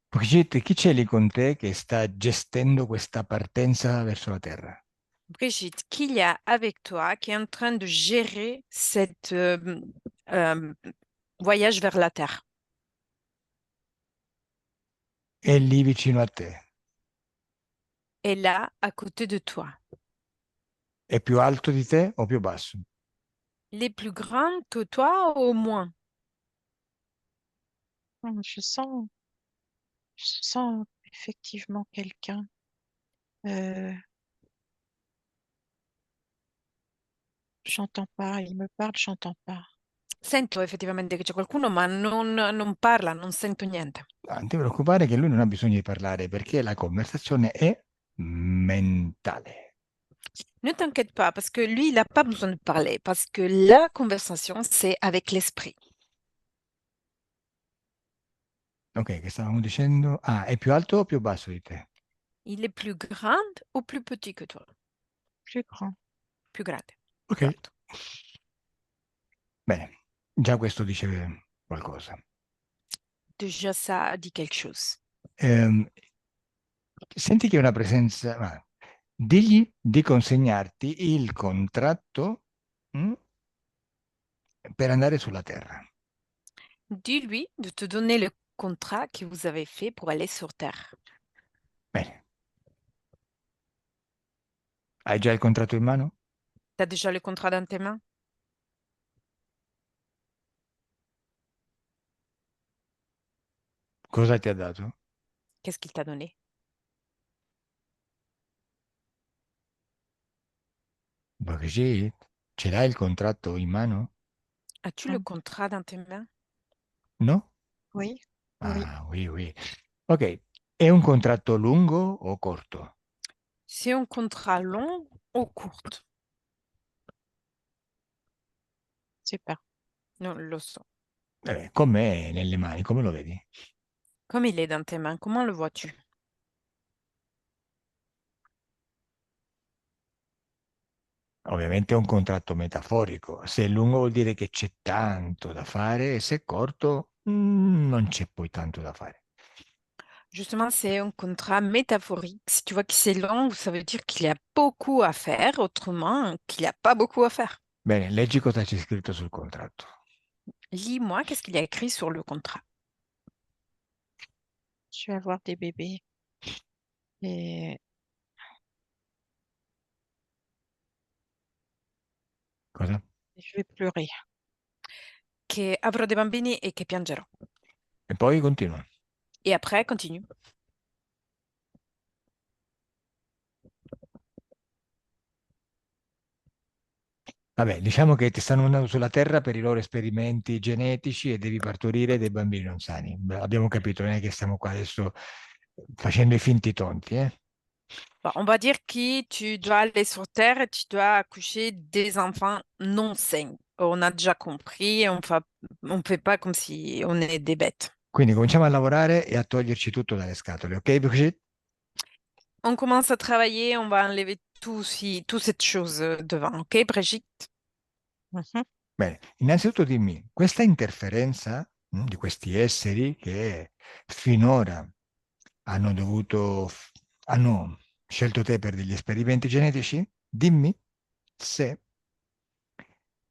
Brigitte, chi c'è lì con te che sta gestendo questa partenza verso la Terra?
Brigitte, qu'il y a avec toi qui est en train de gérer cette euh, voyage vers la Terre?
È lì vicino a te.
Est là, à côté de toi.
È più alto di te o più basso?
Les plus grandes que toi au moins?
Je sens effectivement quelqu'un. Euh, J'entends pas. Il me parle, j'entends pas.
Sento effettivamente che c'è qualcuno, ma non parla, non sento niente.
Non ti preoccupare che lui non ha bisogno di parlare perché la conversazione è mentale.
Ne t'inquiète pas, parce que lui, il n'a pas besoin de parler, parce que la conversation, c'est avec l'esprit.
Ok, che stavamo dicendo? Ah, è più alto o più basso di te?
Il est plus grand ou plus petit que toi?
Plus grand.
Plus grande,
Ok.
più alto.
Bene, già questo dice qualcosa.
Déjà, ça dit quelque chose.
Senti che è una presenza... digli di consegnarti il contratto per andare sulla Terra.
Dis-lui de te donner le contrat que vous avez fait pour aller sur Terre.
Bene. Hai già il contratto in mano?
Tu as déjà le contrat dans tes mains?
Cosa ti ha dato?
Qu'est-ce qu'il t'a donné?
Brigitte, ce l'hai il contratto in mano?
As-tu le
Ah,
contrat dans tes mains?
No?
oui, oui.
Ah, oui, oui. Ok, è un contratto lungo o corto?
C'est un contrat long ou court?
C'est pas.
Non, lo so.
Com'è nelle mani? Come lo vedi?
Comme il est dans tes mains, comment le vois-tu?
Ovviamente è un contratto metaforico. Se è lungo vuol dire che c'è tanto da fare, e se è corto, non c'è poi tanto da fare.
Justement, c'est un contrat métaphorique. Si tu vois que c'est long, ça veut dire qu'il y a beaucoup à faire, autrement qu'il n'y a pas beaucoup à faire.
Bene, leggi cosa c'è scritto sul contratto.
Lis-moi, qu'est-ce qu'il y a écrit sur le contrat?
Je vais avoir des bébés et
Cosa?
je vais pleurer.
Che avrò dei bambini e che piangerò.
E poi continua.
Et après, continue.
Vabbè, diciamo che ti stanno mandando sulla Terra per i loro esperimenti genetici e devi partorire dei bambini non sani. Beh, abbiamo capito, non è che stiamo qua adesso facendo i finti tonti, eh?
Bon, on va dire que tu dois aller sur Terre et tu dois accoucher des enfants non sains. On a déjà compris, on fait pas comme si on est des bêtes.
Quindi cominciamo a lavorare e a toglierci tutto dalle scatole, ok, Brigitte?
On commence à travailler, on va enlever toute cette chose devant, ok, Brigitte?
Mhm.
Bene, innanzitutto dimmi, questa interferenza di questi esseri che finora hanno scelto te per degli esperimenti genetici, dimmi se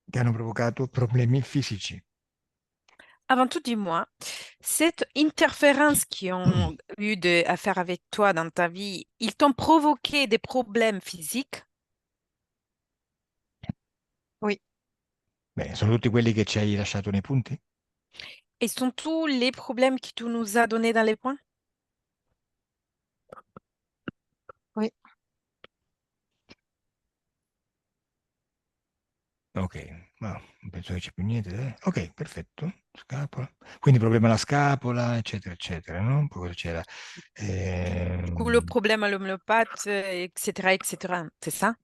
ti hanno provocato problemi fisici.
Avant tout, dis-moi, cette interférence qui ont eu à faire avec toi dans ta vie, ils t'ont provoqué des problèmes physiques?
Oui,
Bene, sono tutti quelli che ci hai lasciato nei punti?
Et sont tous les problèmes que tu nous as donnés dans les points?
oui.
Ok, ma non penso che c'è più niente. Ok, perfetto. Scapola. Quindi problema alla scapola, eccetera, eccetera, no? Poi cosa c'era?
Du coup, le
Ehm,
problème à l'homéopathe, etc., etc. C'est ça?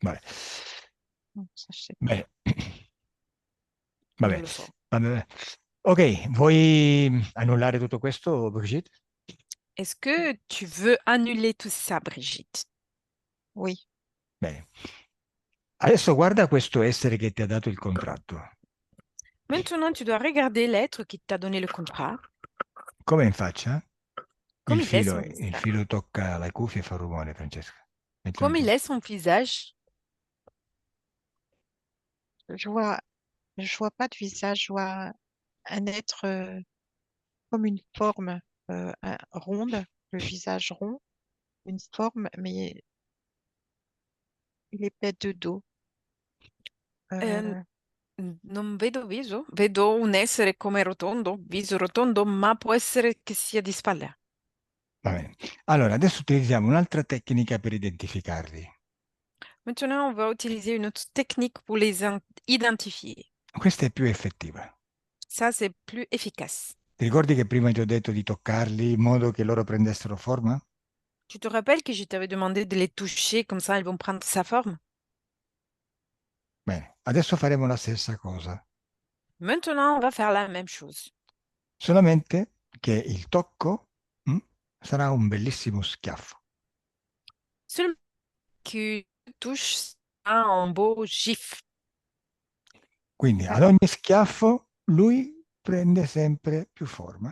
vabbè.
Ça, je sais pas.
Bene.
Non
Vabbè.
lo so.
Vabbè. Ok, vuoi annullare tutto questo, Brigitte?
Est-ce que tu veux annuler tout ça, Brigitte?
Oui,
Bene. Adesso guarda questo essere che ti ha dato il contratto.
Maintenant, tu dois regarder l'être qui t'a donné le contrat,
Come in faccia?
comme il est son visage.
Il filo tocca la cuffia e fa rumore, Francesca. Mettilo
Comme
giù.
il est son visage.
je vois, je vois pas de visage, je vois un être comme une forme ronde, le visage rond, une forme, mais il est peut-être de dos.
Eh,
Euh,
non vedo viso, vedo un essere come rotondo, viso rotondo, ma può essere che sia di spalle.
Va bene. Allora, adesso utilizziamo un'altra tecnica per identificarli.
Maintenant, on va utiliser une autre technique pour les identifier.
Questa è più effettiva.
Ça, c'est plus efficace.
Ti ricordi che prima ti ho detto di toccarli in modo che loro prendessero forma?
Tu te rappelles que je t'avais demandé de les toucher, comme ça, elles vont prendre sa forme?
Bene, adesso faremo la stessa cosa,
Maintenant, on va faire la même chose.
solamente che il tocco sarà un bellissimo schiaffo.
Seulement que tu touches ça en beau gif.
Quindi ad
d'accord.
ogni schiaffo lui prende sempre più forma.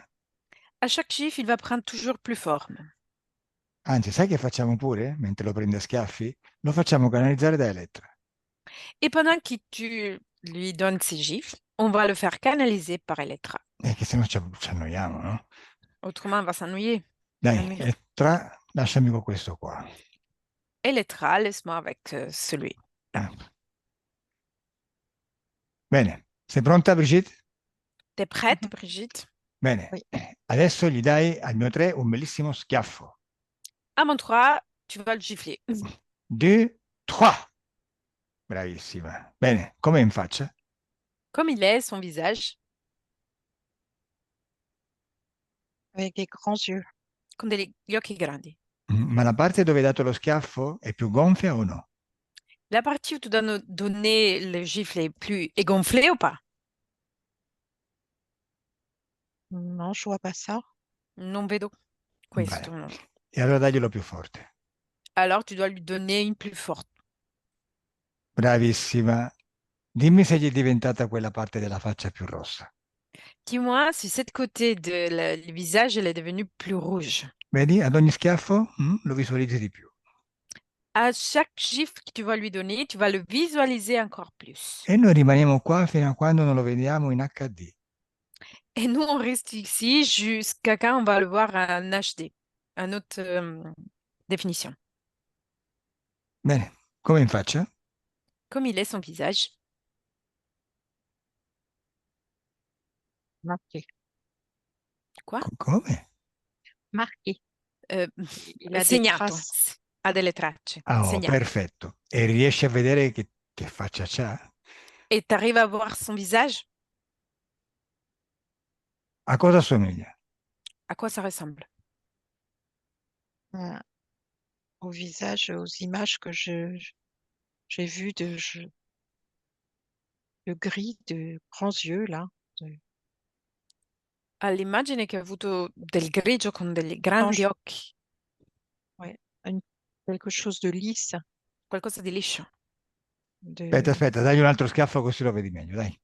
À chaque gif, il va prendre toujours plus forme.
Anzi, sai che facciamo pure mentre lo prende a schiaffi? Lo facciamo canalizzare da Elettra.
Et pendant que tu lui donnes ces gifs, on va le faire canaliser par Elettra.
Che se no ci annoiamo, no?
Autrement, on va s'ennuyer.
Dai,
Ennuyer.
Elettra, lasciami con questo qua.
Elettra, laisse-moi avec celui.
Eh. Bene, sei pronta, Brigitte?
T'es prête,
Mhm.
Brigitte?
Bene,
Oui,
adesso gli dai al mio 3 un bellissimo schiaffo.
À mon 3, tu vas le gifler.
2, 3. Bravissima. Bene, come in faccia?
Comme il est, son visage,
avec des grands yeux.
con gli occhi grandi.
Ma la parte dove hai dato lo schiaffo è più gonfia o no?
La partie où tu dois nous donner le gifle est plus est gonflée ou pas?
Non, je vois pas ça.
Non vedo questo,
Bene.
no.
E allora daglielo più forte.
Alors tu dois lui donner une plus forte.
Bravissima. Dimmi se gli è diventata quella parte della faccia più rossa.
Dis-moi si cette côté de le visage, elle est devenue plus rouge.
Vedi, ad ogni schiaffo lo visualizzi di più.
À chaque chiffre que tu vas lui donner, tu vas le visualiser encore plus.
E noi rimaniamo qua fino a quando non lo vediamo in HD.
Et nous, on reste ici jusqu'à quand on va le voir en HD, une autre définition.
Bene, come in faccia?
Comme il est son visage.
Marqué.
Quoi?
Come?
Marqué.
Euh,
Il a des
segnato,
traces.
ha delle tracce,
Ah, oh,
segnato.
perfetto. E riesci a vedere che faccia c'ha?
Et tu arrives à voir son visage?
A cosa somiglia?
À quoi ça ressemble?
euh, Au visage, aux images que j'ai vues de gris, de grands yeux, là, de
All'immagine che ho avuto del grigio con degli grandi
blanche,
occhi,
ouais, quelque chose de lisse,
qualcosa di liscio.
Aspetta,
de
aspetta, dagli un altro schiaffo così lo vedi meglio, dai.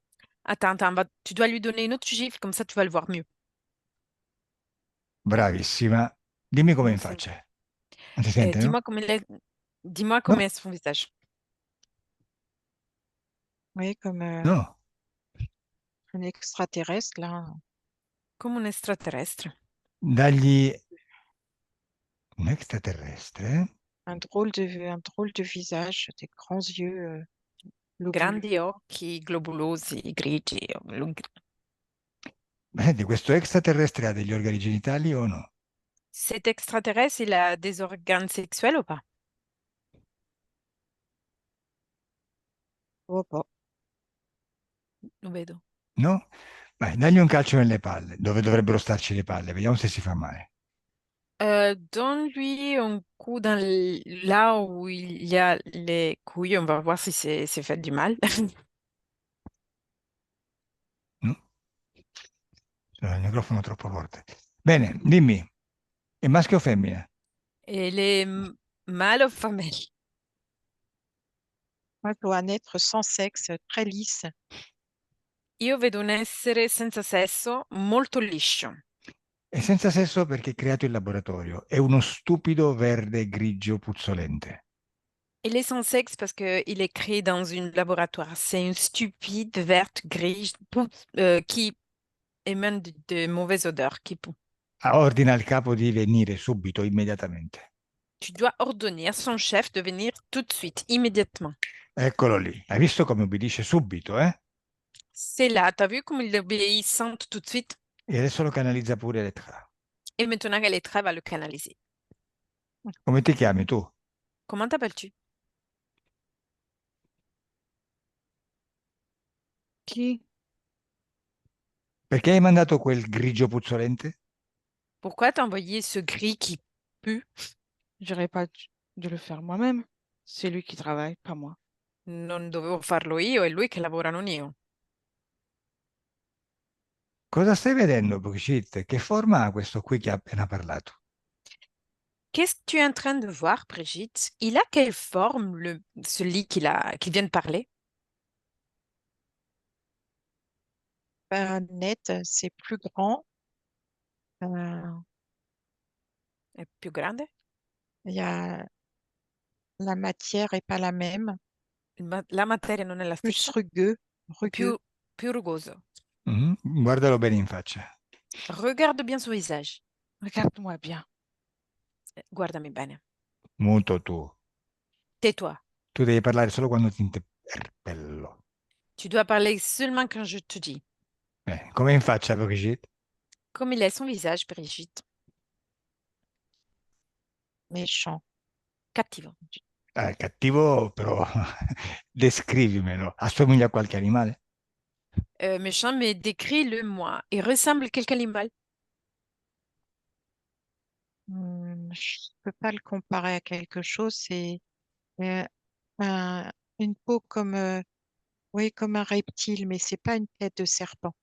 Attends, attends, tu dois lui donner une autre gifle, comme ça tu vas le voir mieux.
Bravissima. Dimmi come in
Merci.
faccia. Non si sente, no?
Dis-moi
No?
comment est son visage.
oui, comme
No.
un extraterrestre, là,
Come un extraterrestre.
Dagli un extraterrestre?
un drôle de visage, des grands yeux globuleux.
Grandi occhi globulosi, grigi.
Senti, questo extraterrestre ha degli organi genitali o no?
Cet extraterrestre, il a des organes sexuels ou pas?
Oh, boh.
Lo vedo.
No? Vai, dagli un calcio nelle palle, dove dovrebbero starci le palle, vediamo se si fa male.
Donne-lui un coup là où il y a les couilles. On va voir si c'est fait du mal.
No? Il microfono è troppo forte. Bene, dimmi, è maschio o femmina?
Et les mâles ou femelles?
Moi, je dois naître sans sexe, très lisse.
Io vedo un essere senza sesso molto liscio.
È senza sesso perché è creato in laboratorio, è uno stupido verde grigio puzzolente.
Il est sans sexe parce qu'il est créé dans un laboratoire. C'est une stupide verte grise qui émane de mauvaises odeurs, qui pue.
Ah, ordina al capo di venire subito, immediatamente.
Tu dois ordonner à son chef de venir tout de suite, immédiatement.
Eccolo lì. Hai visto come obbedisce subito, eh?
C'est là, t'as vu comme il obéit tout de suite?
E adesso lo canalizza pure Elettra.
Et maintenant qu'elle est trêve à le canaliser.
Come ti chiami tu?
Comment t'appelles-tu?
Qui?
Perché hai mandato quel grigio puzzolente?
Pourquoi t'as envoyé ce gris qui pue?
J'aurais pas dû le faire moi-même. C'est lui qui travaille, pas moi.
Non dovevo farlo io, è lui che lavora, non io.
Cosa stai vedendo, Brigitte? Che forma ha questo qui che ha appena parlato?
Qu'est-ce que tu es en train de voir, Brigitte? Il a quelle forme, celui qui vient de parler?
Net, c'est plus grand.
È più grande?
Il y a la matière est pas la même.
La materia non è la
Plus
stessa?
rugueux,
Più,
rugueux.
più rugoso.
Mhm. Guardalo bene in faccia.
Regarde bien son visage.
Regarde-moi bien.
Guardami bene.
Muto tu.
Tais-toi.
Tu devi parlare solo quando ti interpello.
Tu dois parler seulement quand je te dis.
Come in faccia, Brigitte?
Comme il est son visage, Brigitte.
Méchant.
Cattivo.
Cattivo, però descrivimelo. Assomiglia a qualche animale?
Méchant, mais décris-le-moi. Il ressemble à quel animal?
Je peux pas le comparer à quelque chose. C'est euh, une peau comme, oui, comme un reptile, mais c'est pas une tête de serpent.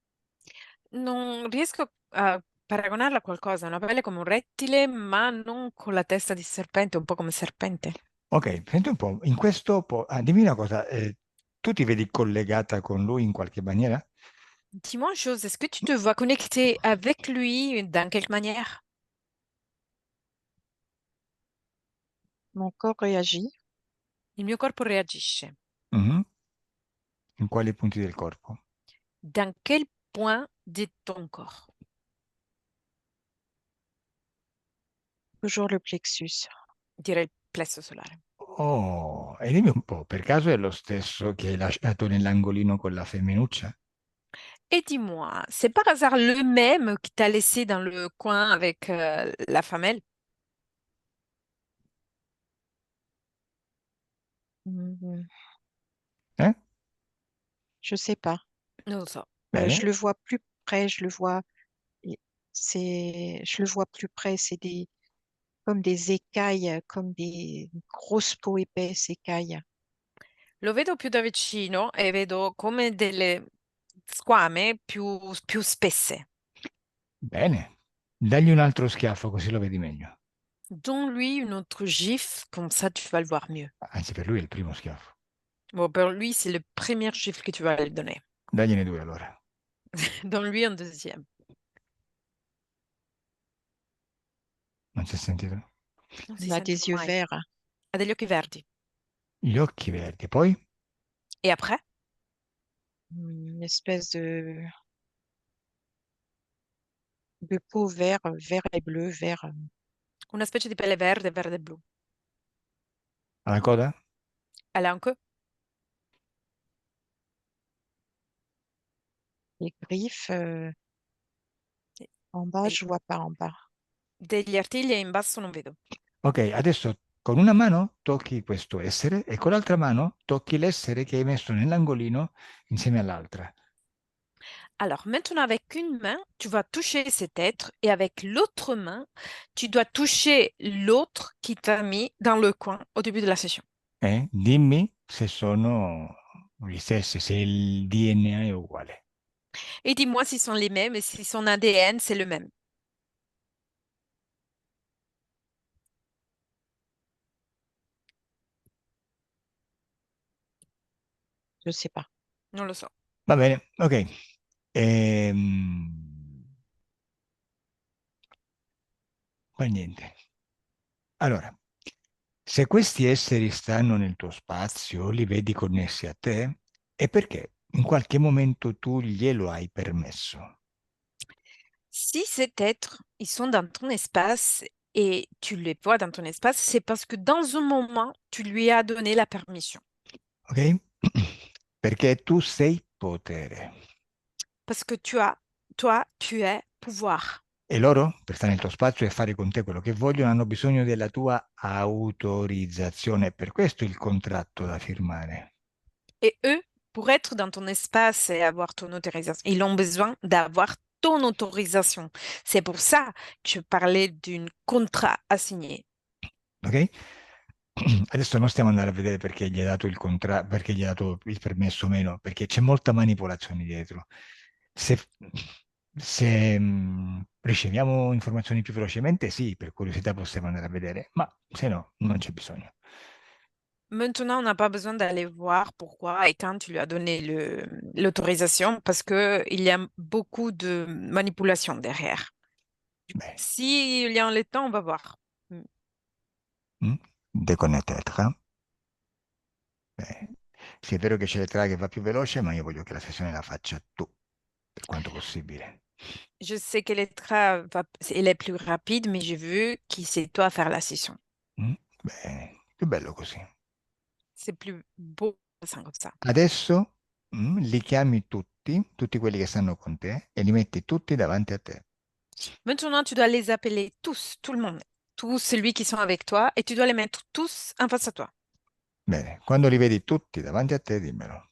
Non riesco a paragonarla a qualcosa, una pelle come un rettile, ma non con la testa di serpente, un po' come serpente.
Ok, senti un po', in questo dimmi una cosa, tu ti vedi collegata con lui in qualche maniera?
Dis-moi une chose, est-ce que tu te vois connecté avec lui d'une quelque manière?
Mon corps réagit.
Il mio corpo reagisce.
Mhm. In quali punti del corpo?
Dans quel point de ton corps?
Toujours le plexus.
Direi il plesso solare.
Oh, e dimmi un po', per caso è lo stesso che hai lasciato nell'angolino con la femminuccia?
Et dis-moi, c'est par hasard le même qui t'a laissé dans le coin avec la femelle?
Mhm.
Eh?
Je sais pas.
Non lo so.
Je
Bene,
le vois plus près, et je le vois plus près, c'est comme des écailles, comme des grosses peaux épaisses écailles.
Lo vedo più da vicino e vedo come delle squame più spesse.
bene. Dagli un altro schiaffo così lo vedi meglio.
Donne-lui une autre gifle, comme ça tu vas le voir mieux.
Anzi, per lui è il primo schiaffo.
Bon, pour lui, c'est le premier gifle que tu vas lui donner.
Dagliene due allora.
Donne-lui un deuxième.
Non si è sentito?
Non si
Il a
sentono
des yeux
mai.
verts.
Ha degli occhi verdi.
Gli occhi verdi. Poi?
E après?
Une espèce de peau vert et bleu, vert.
Una specie di pelle verde, verde e blu.
Alla coda?
Elle a un queue,
Les griffes, en bas,
degli
je vois pas en bas.
degli artigli e in basso non vedo.
Ok, adesso con una mano tocchi questo essere e con l'altra mano tocchi l'essere che hai messo nell'angolino insieme all'altra.
Alors maintenant, avec une main, tu vas toucher cet être et avec l'autre main, tu dois toucher l'autre qui t'a mis dans le coin au début de la session.
Dimmi se sono gli stessi, se il DNA è uguale.
Et dis-moi s'ils sont les mêmes et si son ADN, c'est le même.
Je sais pas.
Non lo so.
Va bene, ok. Ehm, Fa niente. Allora, se questi esseri stanno nel tuo spazio, li vedi connessi a te, è perché in qualche momento tu glielo hai permesso.
Si cet être, ils sont dans ton espace et tu les vois dans ton espace, c'est parce que dans un moment, tu lui as donné la permission.
Ok? Perché tu sei potere
Parce que toi, tu es pouvoir.
e loro, per stare nel tuo spazio e fare con te quello che vogliono, hanno bisogno della tua autorizzazione. Per questo il contratto da firmare.
Et eux, pour être dans ton espace et avoir ton autorisation, ils ont besoin d'avoir ton autorisation. C'est pour ça que je parlais d'un contrat à signer.
Ok? Adesso non stiamo andando a vedere perché gli ha dato il contratto, perché gli ha dato il permesso o meno, perché c'è molta manipolazione dietro. Se, se riceviamo informazioni più velocemente, sì, per curiosità possiamo andare a vedere, ma se no, non c'è bisogno.
Maintenant, on n'a pas besoin d'aller voir pourquoi et quand tu lui as donné l'autorisation parce que il y a beaucoup de manipulation derrière.
Bene.
S'il y a le temps, on va voir. Mm.
Mm? Deconnettetra. Bene. Sì, è vero che c'è l'entrata che va più veloce, ma io voglio che la sessione la faccia tu, per quanto possibile.
Je sais qu'elle est elle est plus rapide, mais j'ai vu que c'est toi à faire la session.
Mm? Bene, più bello così.
C'est plus beau comme ça.
Adesso li chiami tutti, tutti quelli che stanno con te, e li metti tutti davanti a te.
Maintenant, tu dois les appeler tous, tout le monde, tous celui qui sont avec toi, et tu dois les mettre tous en face à toi.
Bene, quando li vedi tutti davanti a te, dimmelo.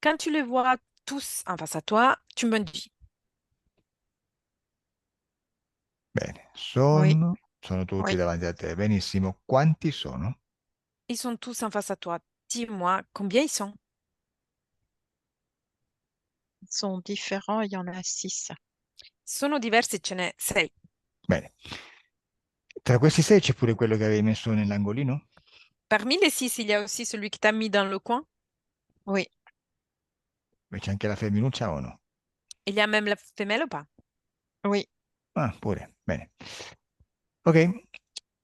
Quand tu les vois tous en face à toi, tu me dis.
Bene,
Oui,
sono tutti
oui.
davanti a te. Benissimo. Quanti sono?
Ils sont tous en face à toi. Dis-moi combien ils sont.
Ils sont différents, il y en a 6.
Sono diversi, ce n'è 6.
Bene. Tra questi sei c'è pure quello che avevi messo nell'angolino?
Parmi les 6, il y a aussi celui qui t'a mis dans le coin.
Oui,
Beh, c'è anche la femminuccia o no?
Il y a même la femelle ou pas?
oui.
Ah, pure. Bene. Ok.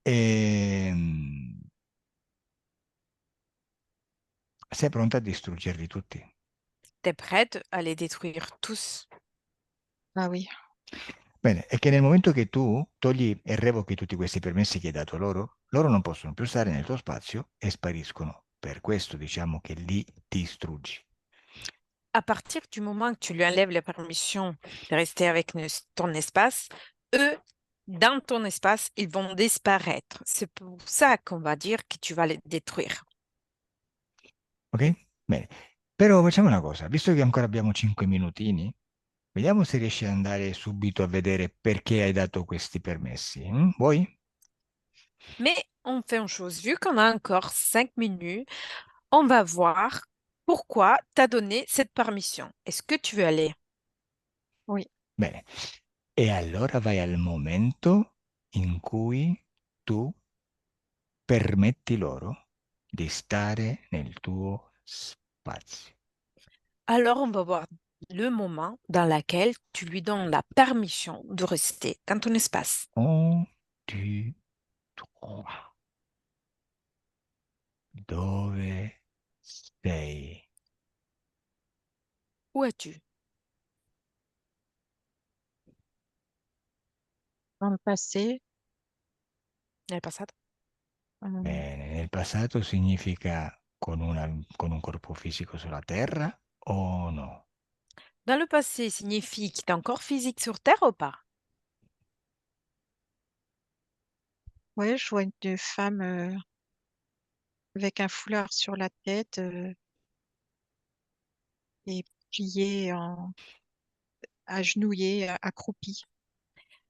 Ehm, Sei pronta a distruggerli tutti.
T'es prête à les détruire tous.
Ah oui,
Bene, è che nel momento che tu togli e revochi tutti questi permessi che hai dato loro, loro non possono più stare nel tuo spazio e spariscono. Per questo diciamo che li distruggi.
À partir du moment que tu lui enlèves la permission de rester avec ton espace, eux, dans ton espace, ils vont disparaître. C'est pour ça qu'on va dire que tu vas les détruire.
Ok? Bene. Però facciamo una cosa, visto che ancora abbiamo 5 minutini, vediamo se riesci ad andare subito a vedere perché hai dato questi permessi. Vuoi?
Mais on fait une chose, vu qu'on a encore 5 minutes, on va voir pourquoi tu as donné cette permission. Est-ce que tu veux aller?
oui.
Bene. E allora vai al momento in cui tu permetti loro di stare nel tuo spazio.
Alors, on va voir le moment dans lequel tu lui donnes la permission de rester dans ton espace.
Un, due, trois. Dove sei?
Où es-tu?
Dans le passé,
Nel passato?
Bene, nel passato significa con un corpo fisico sulla Terra o no?
Dans le passé signifie qu'il est encore physique sur Terre ou pas?
ouais, je vois une femme avec un foulard sur la tête et pliée agenouillée, accroupie.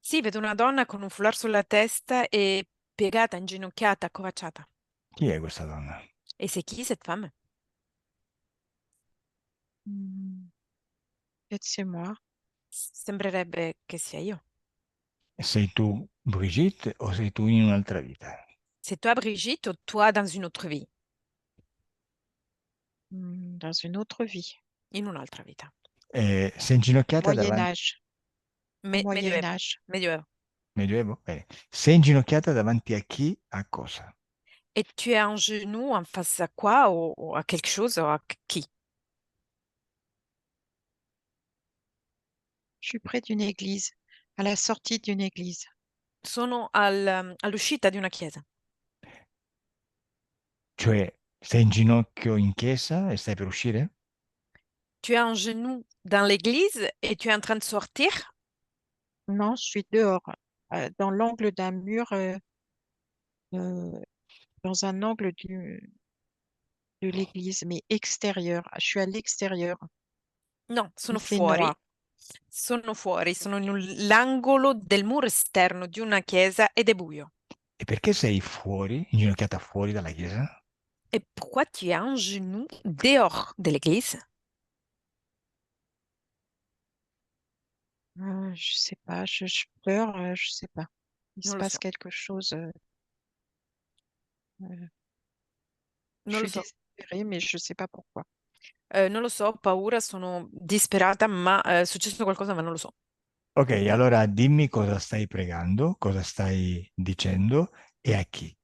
Sì, vedo una donna con un foulard sulla testa e piegata, inginocchiata, accovacciata.
Chi è questa donna?
Et c'est qui cette femme?
Hmm, peut-être c'est moi.
Sembrerebbe che sia io.
Sei tu Brigitte o sei tu in un'altra vita?
C'est toi, Brigitte, ou toi dans une autre vie?
Dans une autre vie.
In un'altra vita.
Sei inginocchiata
Moyen
davanti...
Âge. Au Moyen
Medioevo.
Âge.
Medioevo.
Medioevo? Bene. Sei inginocchiata davanti a chi? A cosa?
Et tu es un genou en face à quoi? Ou à quelque chose? Ou à qui?
Je suis près d'une église, à la sortie d'une église.
Sono all'uscita di una chiesa.
Cioè, sei in ginocchio in chiesa e stai per uscire?
Tu es un genou dans l'église et tu es en train de sortir?
Non, je suis dehors, dans l'angle d'un mur, euh, dans un angle de l'église, mais extérieur. Je suis à l'extérieur.
No,
Il
sono
fait
fuori.
noir.
Sono fuori, sono l'angolo del muro esterno di una chiesa ed è buio.
E perché sei fuori, inginocchiata fuori dalla chiesa?
Et pourquoi tu es un genou dehors de l'église?
Je sais pas, je pleure, je sais pas. Il se
Non lo
passe
so,
quelque chose. Euh, je
non lo
suis
so.
désespérée, mais je sais pas pourquoi.
Non lo so, ho paura, sono disperata, ma è successo qualcosa, ma non lo so.
Ok, allora dimmi cosa stai pregando, cosa stai dicendo e a chi.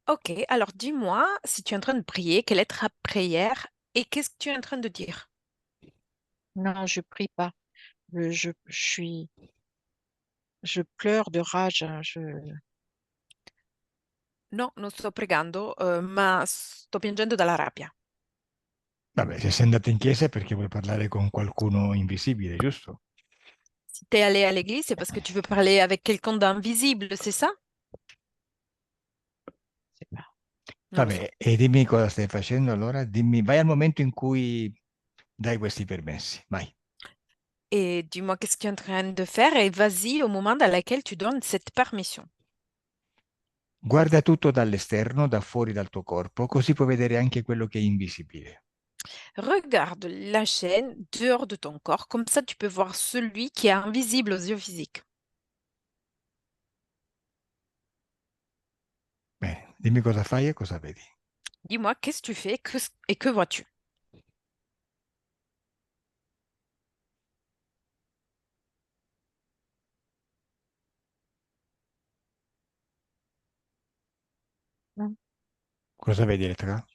Ok, alors dis-moi si tu es en train de prier, quelle est ta prière et qu'est-ce que tu es en train de dire?
Non, je prie pas. Je pleure de rage, hein.
No, non sto pregando, ma sto piangendo dalla rabbia.
Vabbè, se sei andato in chiesa è perché vuoi parlare con qualcuno invisibile, giusto?
Si t'es allé à l'église, c'est parce que tu veux parler avec quelqu'un d'invisible, c'est ça?
sais pas.
Non lo so.
Vabbè, e dimmi cosa stai facendo allora, dimmi, vai al momento in cui dai questi permessi, vai.
Et dis-moi qu'est-ce que tu es en train de faire et vas-y au moment dans lequel tu donnes cette permission.
Guarda tutto dall'esterno, da fuori dal tuo corpo, così puoi vedere anche quello che è invisibile.
Regarde la chaîne dehors de ton corps, comme ça tu peux voir celui qui est invisible aux yeux physiques.
Bene, dimmi cosa fai e cosa vedi.
Dis-moi qu'est-ce que tu fais et que vois-tu?
Non.
Cosa vedi, Elettra?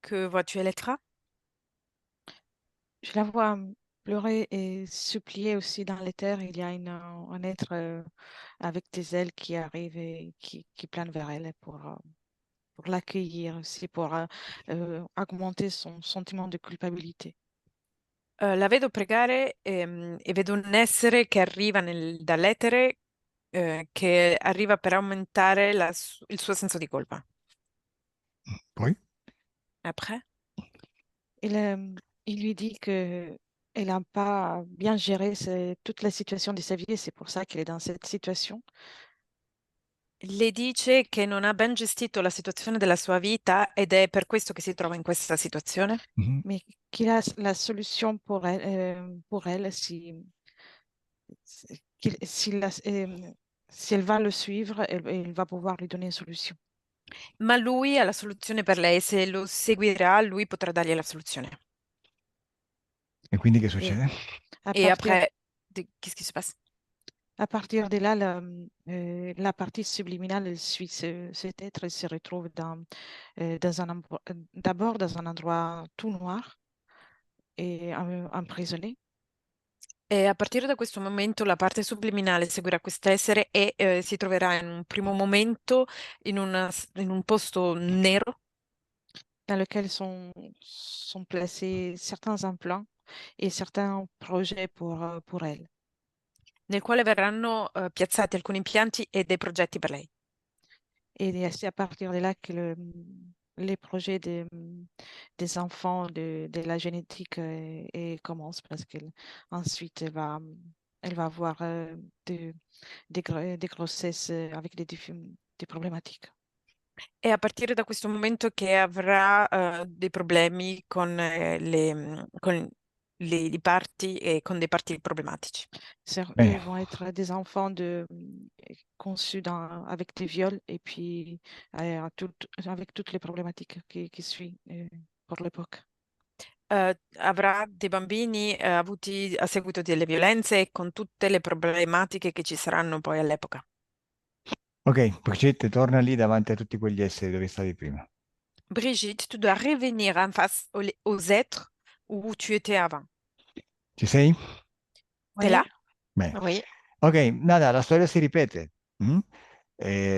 Que vois-tu, Elettra?
Je la vois pleurer et supplier aussi dans les terres. Il y a un être avec des ailes qui arrive et qui plane vers elle pour l'accueillir aussi, pour augmenter son sentiment de culpabilité.
La vedo pregare e vedo un essere che arriva dall'etere che arriva per aumentare il suo senso di colpa.
Poi?
Après?
Il, il lui dit que elle n'a pas bien géré toute la situation de sa vie et c'est pour ça qu'elle est dans cette situation.
Le dice che non ha ben gestito la situazione della sua vita ed è per questo che si trova in questa situazione.
Mhm.
Mais qu'il a la solution pour elle si elle va le suivre, elle va pouvoir lui donner une solution.
Ma lui ha la soluzione per lei, se lo seguirà, lui potrà dargli la soluzione.
E quindi che
Et
succede?
à
E
partir,
après, qu'est-ce qui se passe?
à partir de là, la partie subliminale elle suit cet être et se retrouve d'abord dans un endroit tout noir et emprisonné.
E a partire da questo momento la parte subliminale seguirà quest'essere e si troverà in un primo momento in un posto nero
Dans lequel sont placés certains implants et certains projets pour elle.
nel quale verranno piazzati alcuni impianti e dei progetti per lei.
Et c'est à partir de là que les projets des enfants, de la génétique commencent parce qu'ensuite elle va avoir des grossesses avec des problématiques.
È a partire da questo momento che avrà dei problemi con i parti e con dei parti problematici.
Bene,
Vont être des enfants conçus avec des viols et puis avec toutes les problématiques qui suivent pour l'époque.
Avrà dei bambini avuti a seguito delle violenze e con tutte le problematiche che ci saranno poi all'epoca.
ok, Brigitte, torna lì davanti a tutti quegli esseri dove stavi prima.
Brigitte, tu dois revenir en face aux êtres où tu étais avant.
Ci sei?
T'es
Oui,
là?
Bene.
oui.
Ok, nada, la storia si ripete. Mm?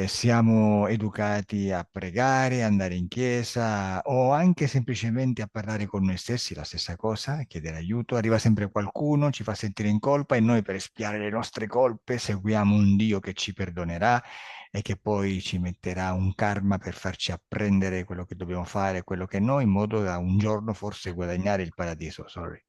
Siamo educati a pregare, andare in chiesa o anche semplicemente a parlare con noi stessi, la stessa cosa, chiedere aiuto. Arriva sempre qualcuno, ci fa sentire in colpa e noi per espiare le nostre colpe seguiamo un Dio che ci perdonerà e che poi ci metterà un karma per farci apprendere quello che dobbiamo fare, quello che no, in modo da un giorno forse guadagnare il paradiso. Sorry.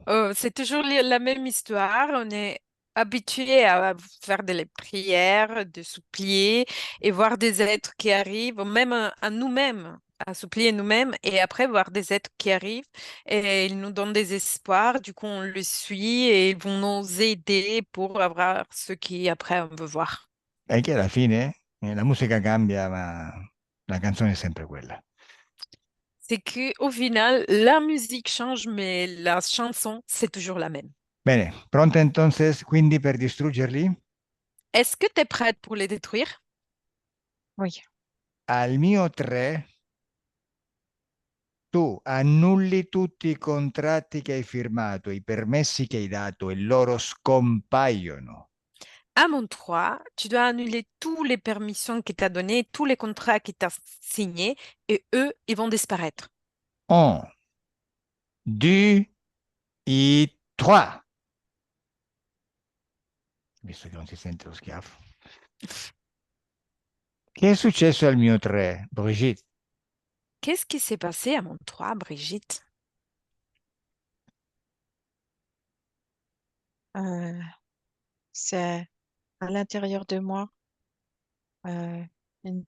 Oh, c'est toujours la même histoire. On est habitué à faire des prières, de supplier et voir des êtres qui arrivent, ou même à nous-mêmes, à supplier nous-mêmes et après voir des êtres qui arrivent et ils nous donnent des espoirs. Du coup, on le suit et ils vont nous aider pour avoir ce qui après on veut voir.
E che alla fine la musica cambia, ma la canzone è sempre quella.
C'est que au final, la musique change, mais la chanson, c'est toujours la même.
Bene, pronta entonces quindi per distruggerli?
Est-ce que tu es prête pour les détruire?
Oui.
Al mio 3 tu annulli tutti i contratti che hai firmato, i permessi che hai dato e loro scompaiono.
À mon 3, tu dois annuler toutes les permissions qu'il t'a données, tous les contrats qu'il t'a signés, et eux, ils vont disparaître.
1, 2, e 3. Visto che non si sente lo schiaffo. Che è successo al mio 3, Brigitte?
Qu'est-ce qui s'est passé à mon 3, Brigitte?
Euh, c'est à l'intérieur de moi, euh, une-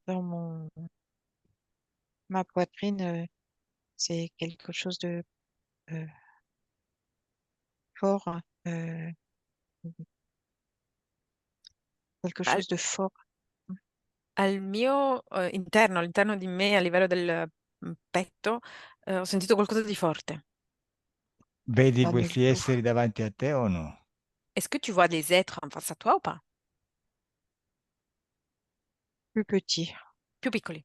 dans ma poitrine, c'est quelque chose de euh, fort, quelque
Al,
chose de fort.
al mio interno, all'interno di me, a livello del petto, ho sentito qualcosa di forte.
Vedi
Pas nul
questi
tout.
esseri davanti a te o no?
Est-ce que tu vois des êtres en face à toi ou pas?
Plus petit.
più piccoli.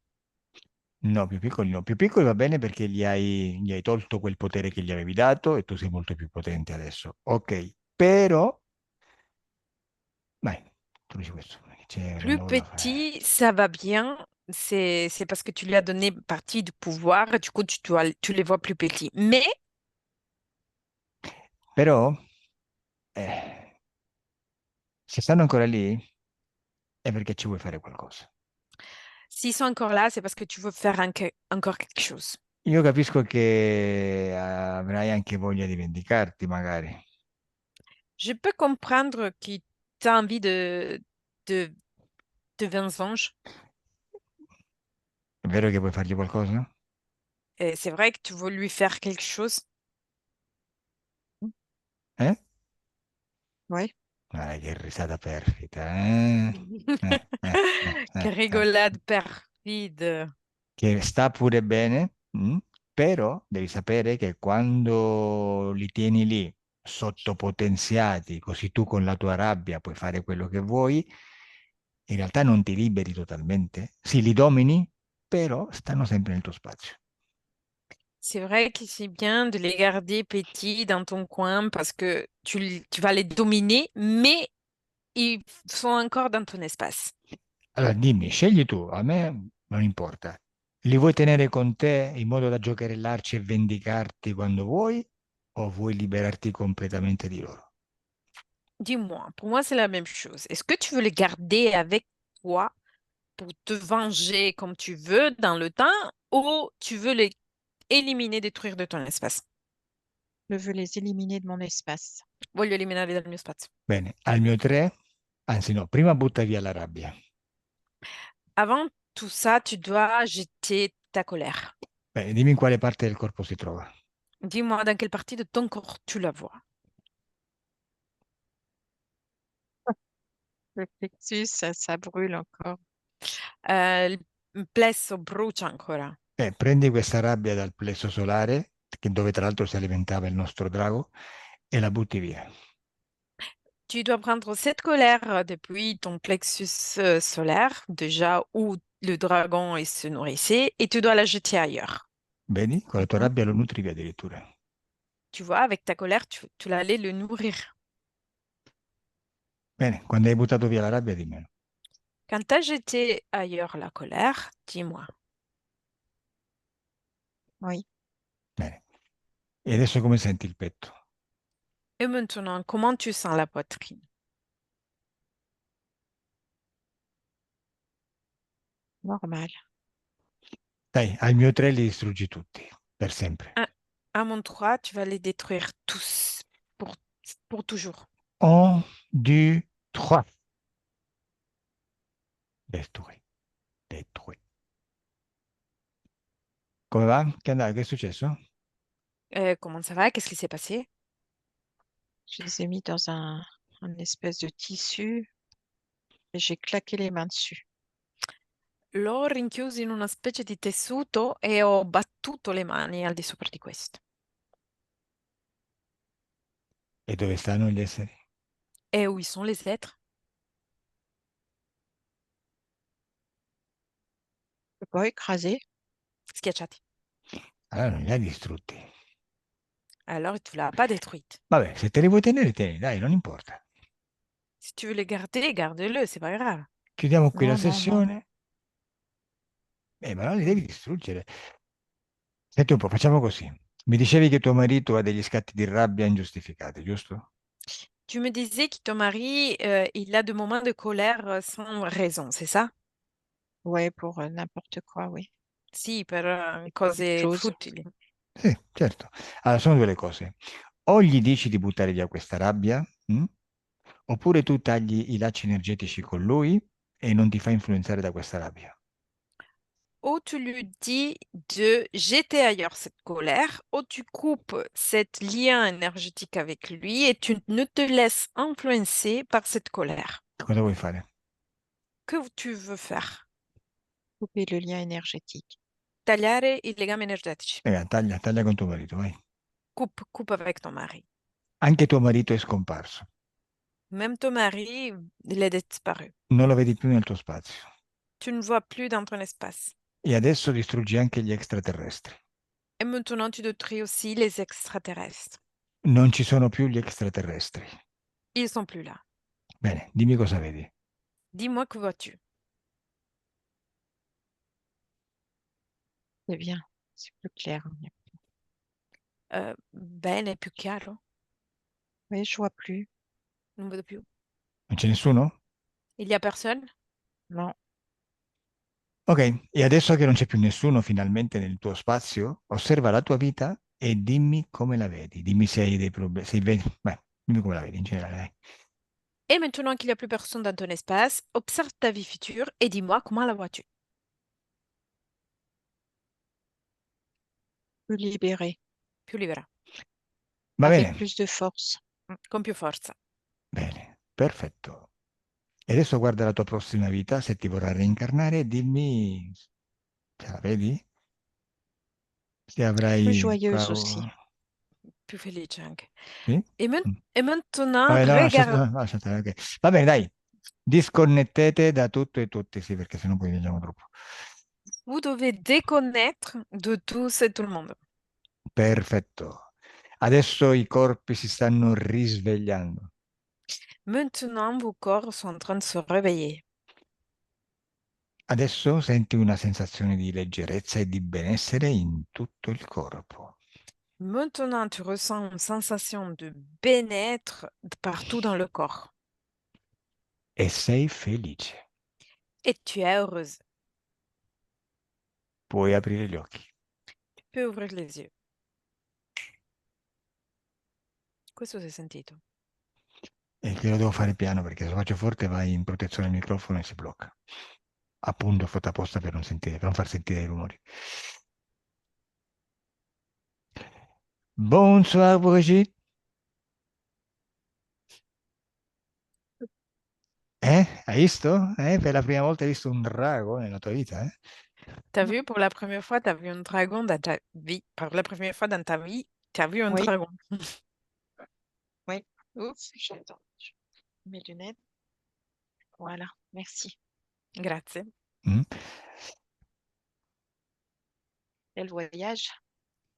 No, più piccoli no. Più piccoli va bene perché gli hai tolto quel potere che gli avevi dato e tu sei molto più potente adesso. Ok, però, vai, tu dici questo, non
Plus
ho nulla da fare.
petit, ça va bien. C'est parce que tu lui as donné une partie du pouvoir, et du coup, tu les vois plus petits. Mais
Però, eh, se stanno ancora lì, è perché ci vuoi fare qualcosa.
s'ils sont encore là, c'est parce que tu veux faire encore quelque chose.
Io capisco che avrai anche voglia di vendicarti, magari.
Je peux comprendre que tu as envie de, de vengeance.
È vero che vuoi fargli qualcosa?
Et c'est vrai que tu veux lui faire quelque chose.
Eh?
Oui.
Che risata perfida, eh? Eh, eh, eh,
Che
eh.
rigolade perfide.
Che sta pure bene, però devi sapere che quando li tieni lì sottopotenziati, così tu con la tua rabbia puoi fare quello che vuoi, in realtà non ti liberi totalmente. Sì, li domini, però stanno sempre nel tuo spazio.
C'est vrai que c'est bien de les garder petits dans ton coin parce que tu vas les dominer, mais ils sont encore dans ton espace.
Allora dimmi, scegli tu, a me non importa. Li vuoi tenere con te in modo da giocherellarci e vendicarti quando vuoi, o vuoi liberarti completamente di loro?
Dis-moi, pour moi, c'est la même chose. Est-ce que tu veux les garder avec toi pour te venger comme tu veux dans le temps ou tu veux les éliminer, détruire de ton espace?
Je veux les éliminer de mon espace.
Voglio eliminarli dal mio spazio.
Bene, al mio 3, anzi no, prima butta via la rabbia.
Avant tout ça, tu dois jeter ta colère.
Bene, dimmi in quale parte del corpo si trova.
Dis-moi dans quelle partie de ton corps tu la vois.
Le plexus, ça brûle encore.
Il plesso brucia ancora.
Prendi questa rabbia dal plesso solare, dove tra l'altro si alimentava il nostro drago, e la butti via.
Tu dois prendre cette colère depuis ton plexus solaire, déjà où le dragon il se nourrissait, et tu dois la jeter ailleurs.
Vedi? Con la tua
Mhm.
rabbia lo nutrivi addirittura.
Tu vois, avec ta colère, tu allais le nourrir.
Bene, quando hai buttato via la rabbia, dimmelo.
Quand tu as jeté ailleurs la colère, dis-moi.
Oui.
Bene. E adesso come senti il petto?
Et maintenant, comment tu sens la poitrine?
Normal.
Dai, al mio 3 li distruggi tutti, per sempre.
À mon 3, tu vas les détruire tous pour, pour toujours.
1, 2, 3. Détruit, détruit. Come va? Che è successo?
Comment ça va? Qu'est-ce qui s'est passé?
Je les ai mis dans un espèce de tissu et j'ai claqué les mains dessus.
L'ho rinchiuso in una specie di tessuto e ho battuto le mani al di sopra di questo.
E dove stanno gli esseri?
Et où ils sont les êtres?
Et poi écrasé.
Schiacciati.
Allora non li hai distrutti.
Alors, tu l'as pas détruite.
Vabbè, se te li vuoi tenere, tieni, dai, non importa.
Si tu veux les garder, garde-le, c'est pas grave.
Chiudiamo qui la
Non, non, non.
sessione. Ma non li devi distruggere. Senti un po', facciamo così. Mi dicevi che tuo marito ha degli scatti di rabbia ingiustificati, giusto?
Tu me disais que ton mari, il a de moments de colère sans raison, c'est ça?
Ouais, pour n'importe quoi, oui.
Sì, per
Beaucoup de
cose
choses.
futili.
Sì, certo. Allora, sono due le cose. O gli dici di buttare via questa rabbia, oppure tu tagli i lacci energetici con lui e non ti fai influenzare da questa rabbia.
Ou tu lui dis de jeter ailleurs cette colère, ou tu coupes cet lien énergétique avec lui et tu ne te laisses influencer par cette colère.
Cosa vuoi fare?
Que tu veux faire?
Couper le lien énergétique.
Tagliare i legami energetici.
Taglia, taglia con tuo marito, vai.
Coupe avec ton mari.
Anche tuo marito è scomparso.
Même ton mari, il est disparu.
Non lo vedi più nel tuo spazio.
Tu ne vois plus dans ton espace.
E adesso distruggi anche gli extraterrestri.
Et maintenant, tu détruis aussi les extraterrestres.
Non ci sono più gli extraterrestri.
Ils sont plus là.
Bene, dimmi cosa vedi.
Dis-moi, que vois-tu?
C'est bien, c'est plus clair.
Bene, è più chiaro?
Oui, je vois plus.
Non vedo più.
Non c'è nessuno?
Il y a personne?
Non,
Ok, e adesso che non c'è più nessuno finalmente nel tuo spazio, osserva la tua vita e dimmi come la vedi. Dimmi se hai dei problemi, beh, dimmi come la vedi in generale, dai.
Et maintenant qu'il n'y a plus personne dans ton espace, observe ta vie future et dis-moi comment la vois-tu?
plus libéré,
Più libera,
Va
avec
bene,
plus de force.
con più forza.
bene, perfetto. E adesso guarda la tua prossima vita, se ti vorrà reincarnare, e dimmi se la vedi, se
Plus
avrai...
joyeuse aussi.
Più felice anche.
Sì?
Et,
Mm.
et maintenant,
Vabbè, no,
regarde.
no, lasciatela, ok. Va bene, dai, disconnettete da tutto e tutti, sì, perché sennò poi viaggiamo troppo.
Vous devez déconnectre de tous et tout le monde.
Perfetto. Adesso i corpi si stanno risvegliando.
Maintenant, vos corps sont en train de se réveiller.
Adesso senti una sensazione di leggerezza e di benessere in tutto il corpo.
Maintenant, tu ressens une sensation de bien-être partout dans le corps.
E sei felice.
Et tu es heureuse.
Puoi aprire gli occhi.
Tu peux ouvrir les yeux. Questo si è sentito.
E che lo devo fare piano perché se lo faccio forte vai in protezione del microfono e si blocca. Appunto, fatto apposta per non sentire, per non far sentire i rumori. Bonsoir, Brigitte. Hai visto? Per la prima volta hai visto un drago nella tua vita, eh?
T'as vu pour la première fois, t'as vu un dragon dans ta vie. Pour la première fois dans ta vie, t'as vu un
Oui,
dragon.
oui. Oups, j'attends. Je mets mes lunettes. Voilà, merci.
Grazie.
Mm?
Bel voyage.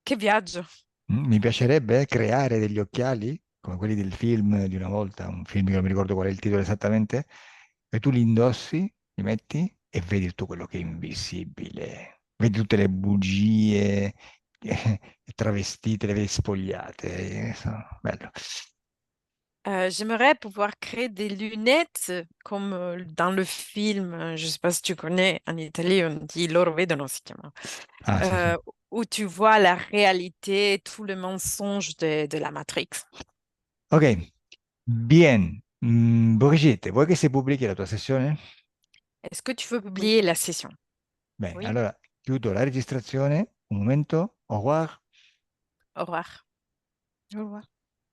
Che viaggio.
Mi piacerebbe creare degli occhiali come quelli del film di una volta, un film che non mi ricordo qual è il titolo esattamente, e tu li indossi, li metti e vedi tutto quello che è invisibile. Vedi tutte le bugie travestite, le vedi spogliate. Bello.
J'aimerais pouvoir créer des lunettes comme dans le film, je ne sais pas si tu connais, en Italie on dit loro vedono si chiama,
Ah, sì, sì.
où tu vois la réalité, tout le mensonge de la Matrix.
Ok, bien. Brigitte, vuoi che si pubblichi la tua sessione?
Est-ce que tu veux
Oui,
publier la session?
Bene,
oui.
allora chiudo la registrazione. Un momento. Au revoir.
Au revoir.
Au revoir.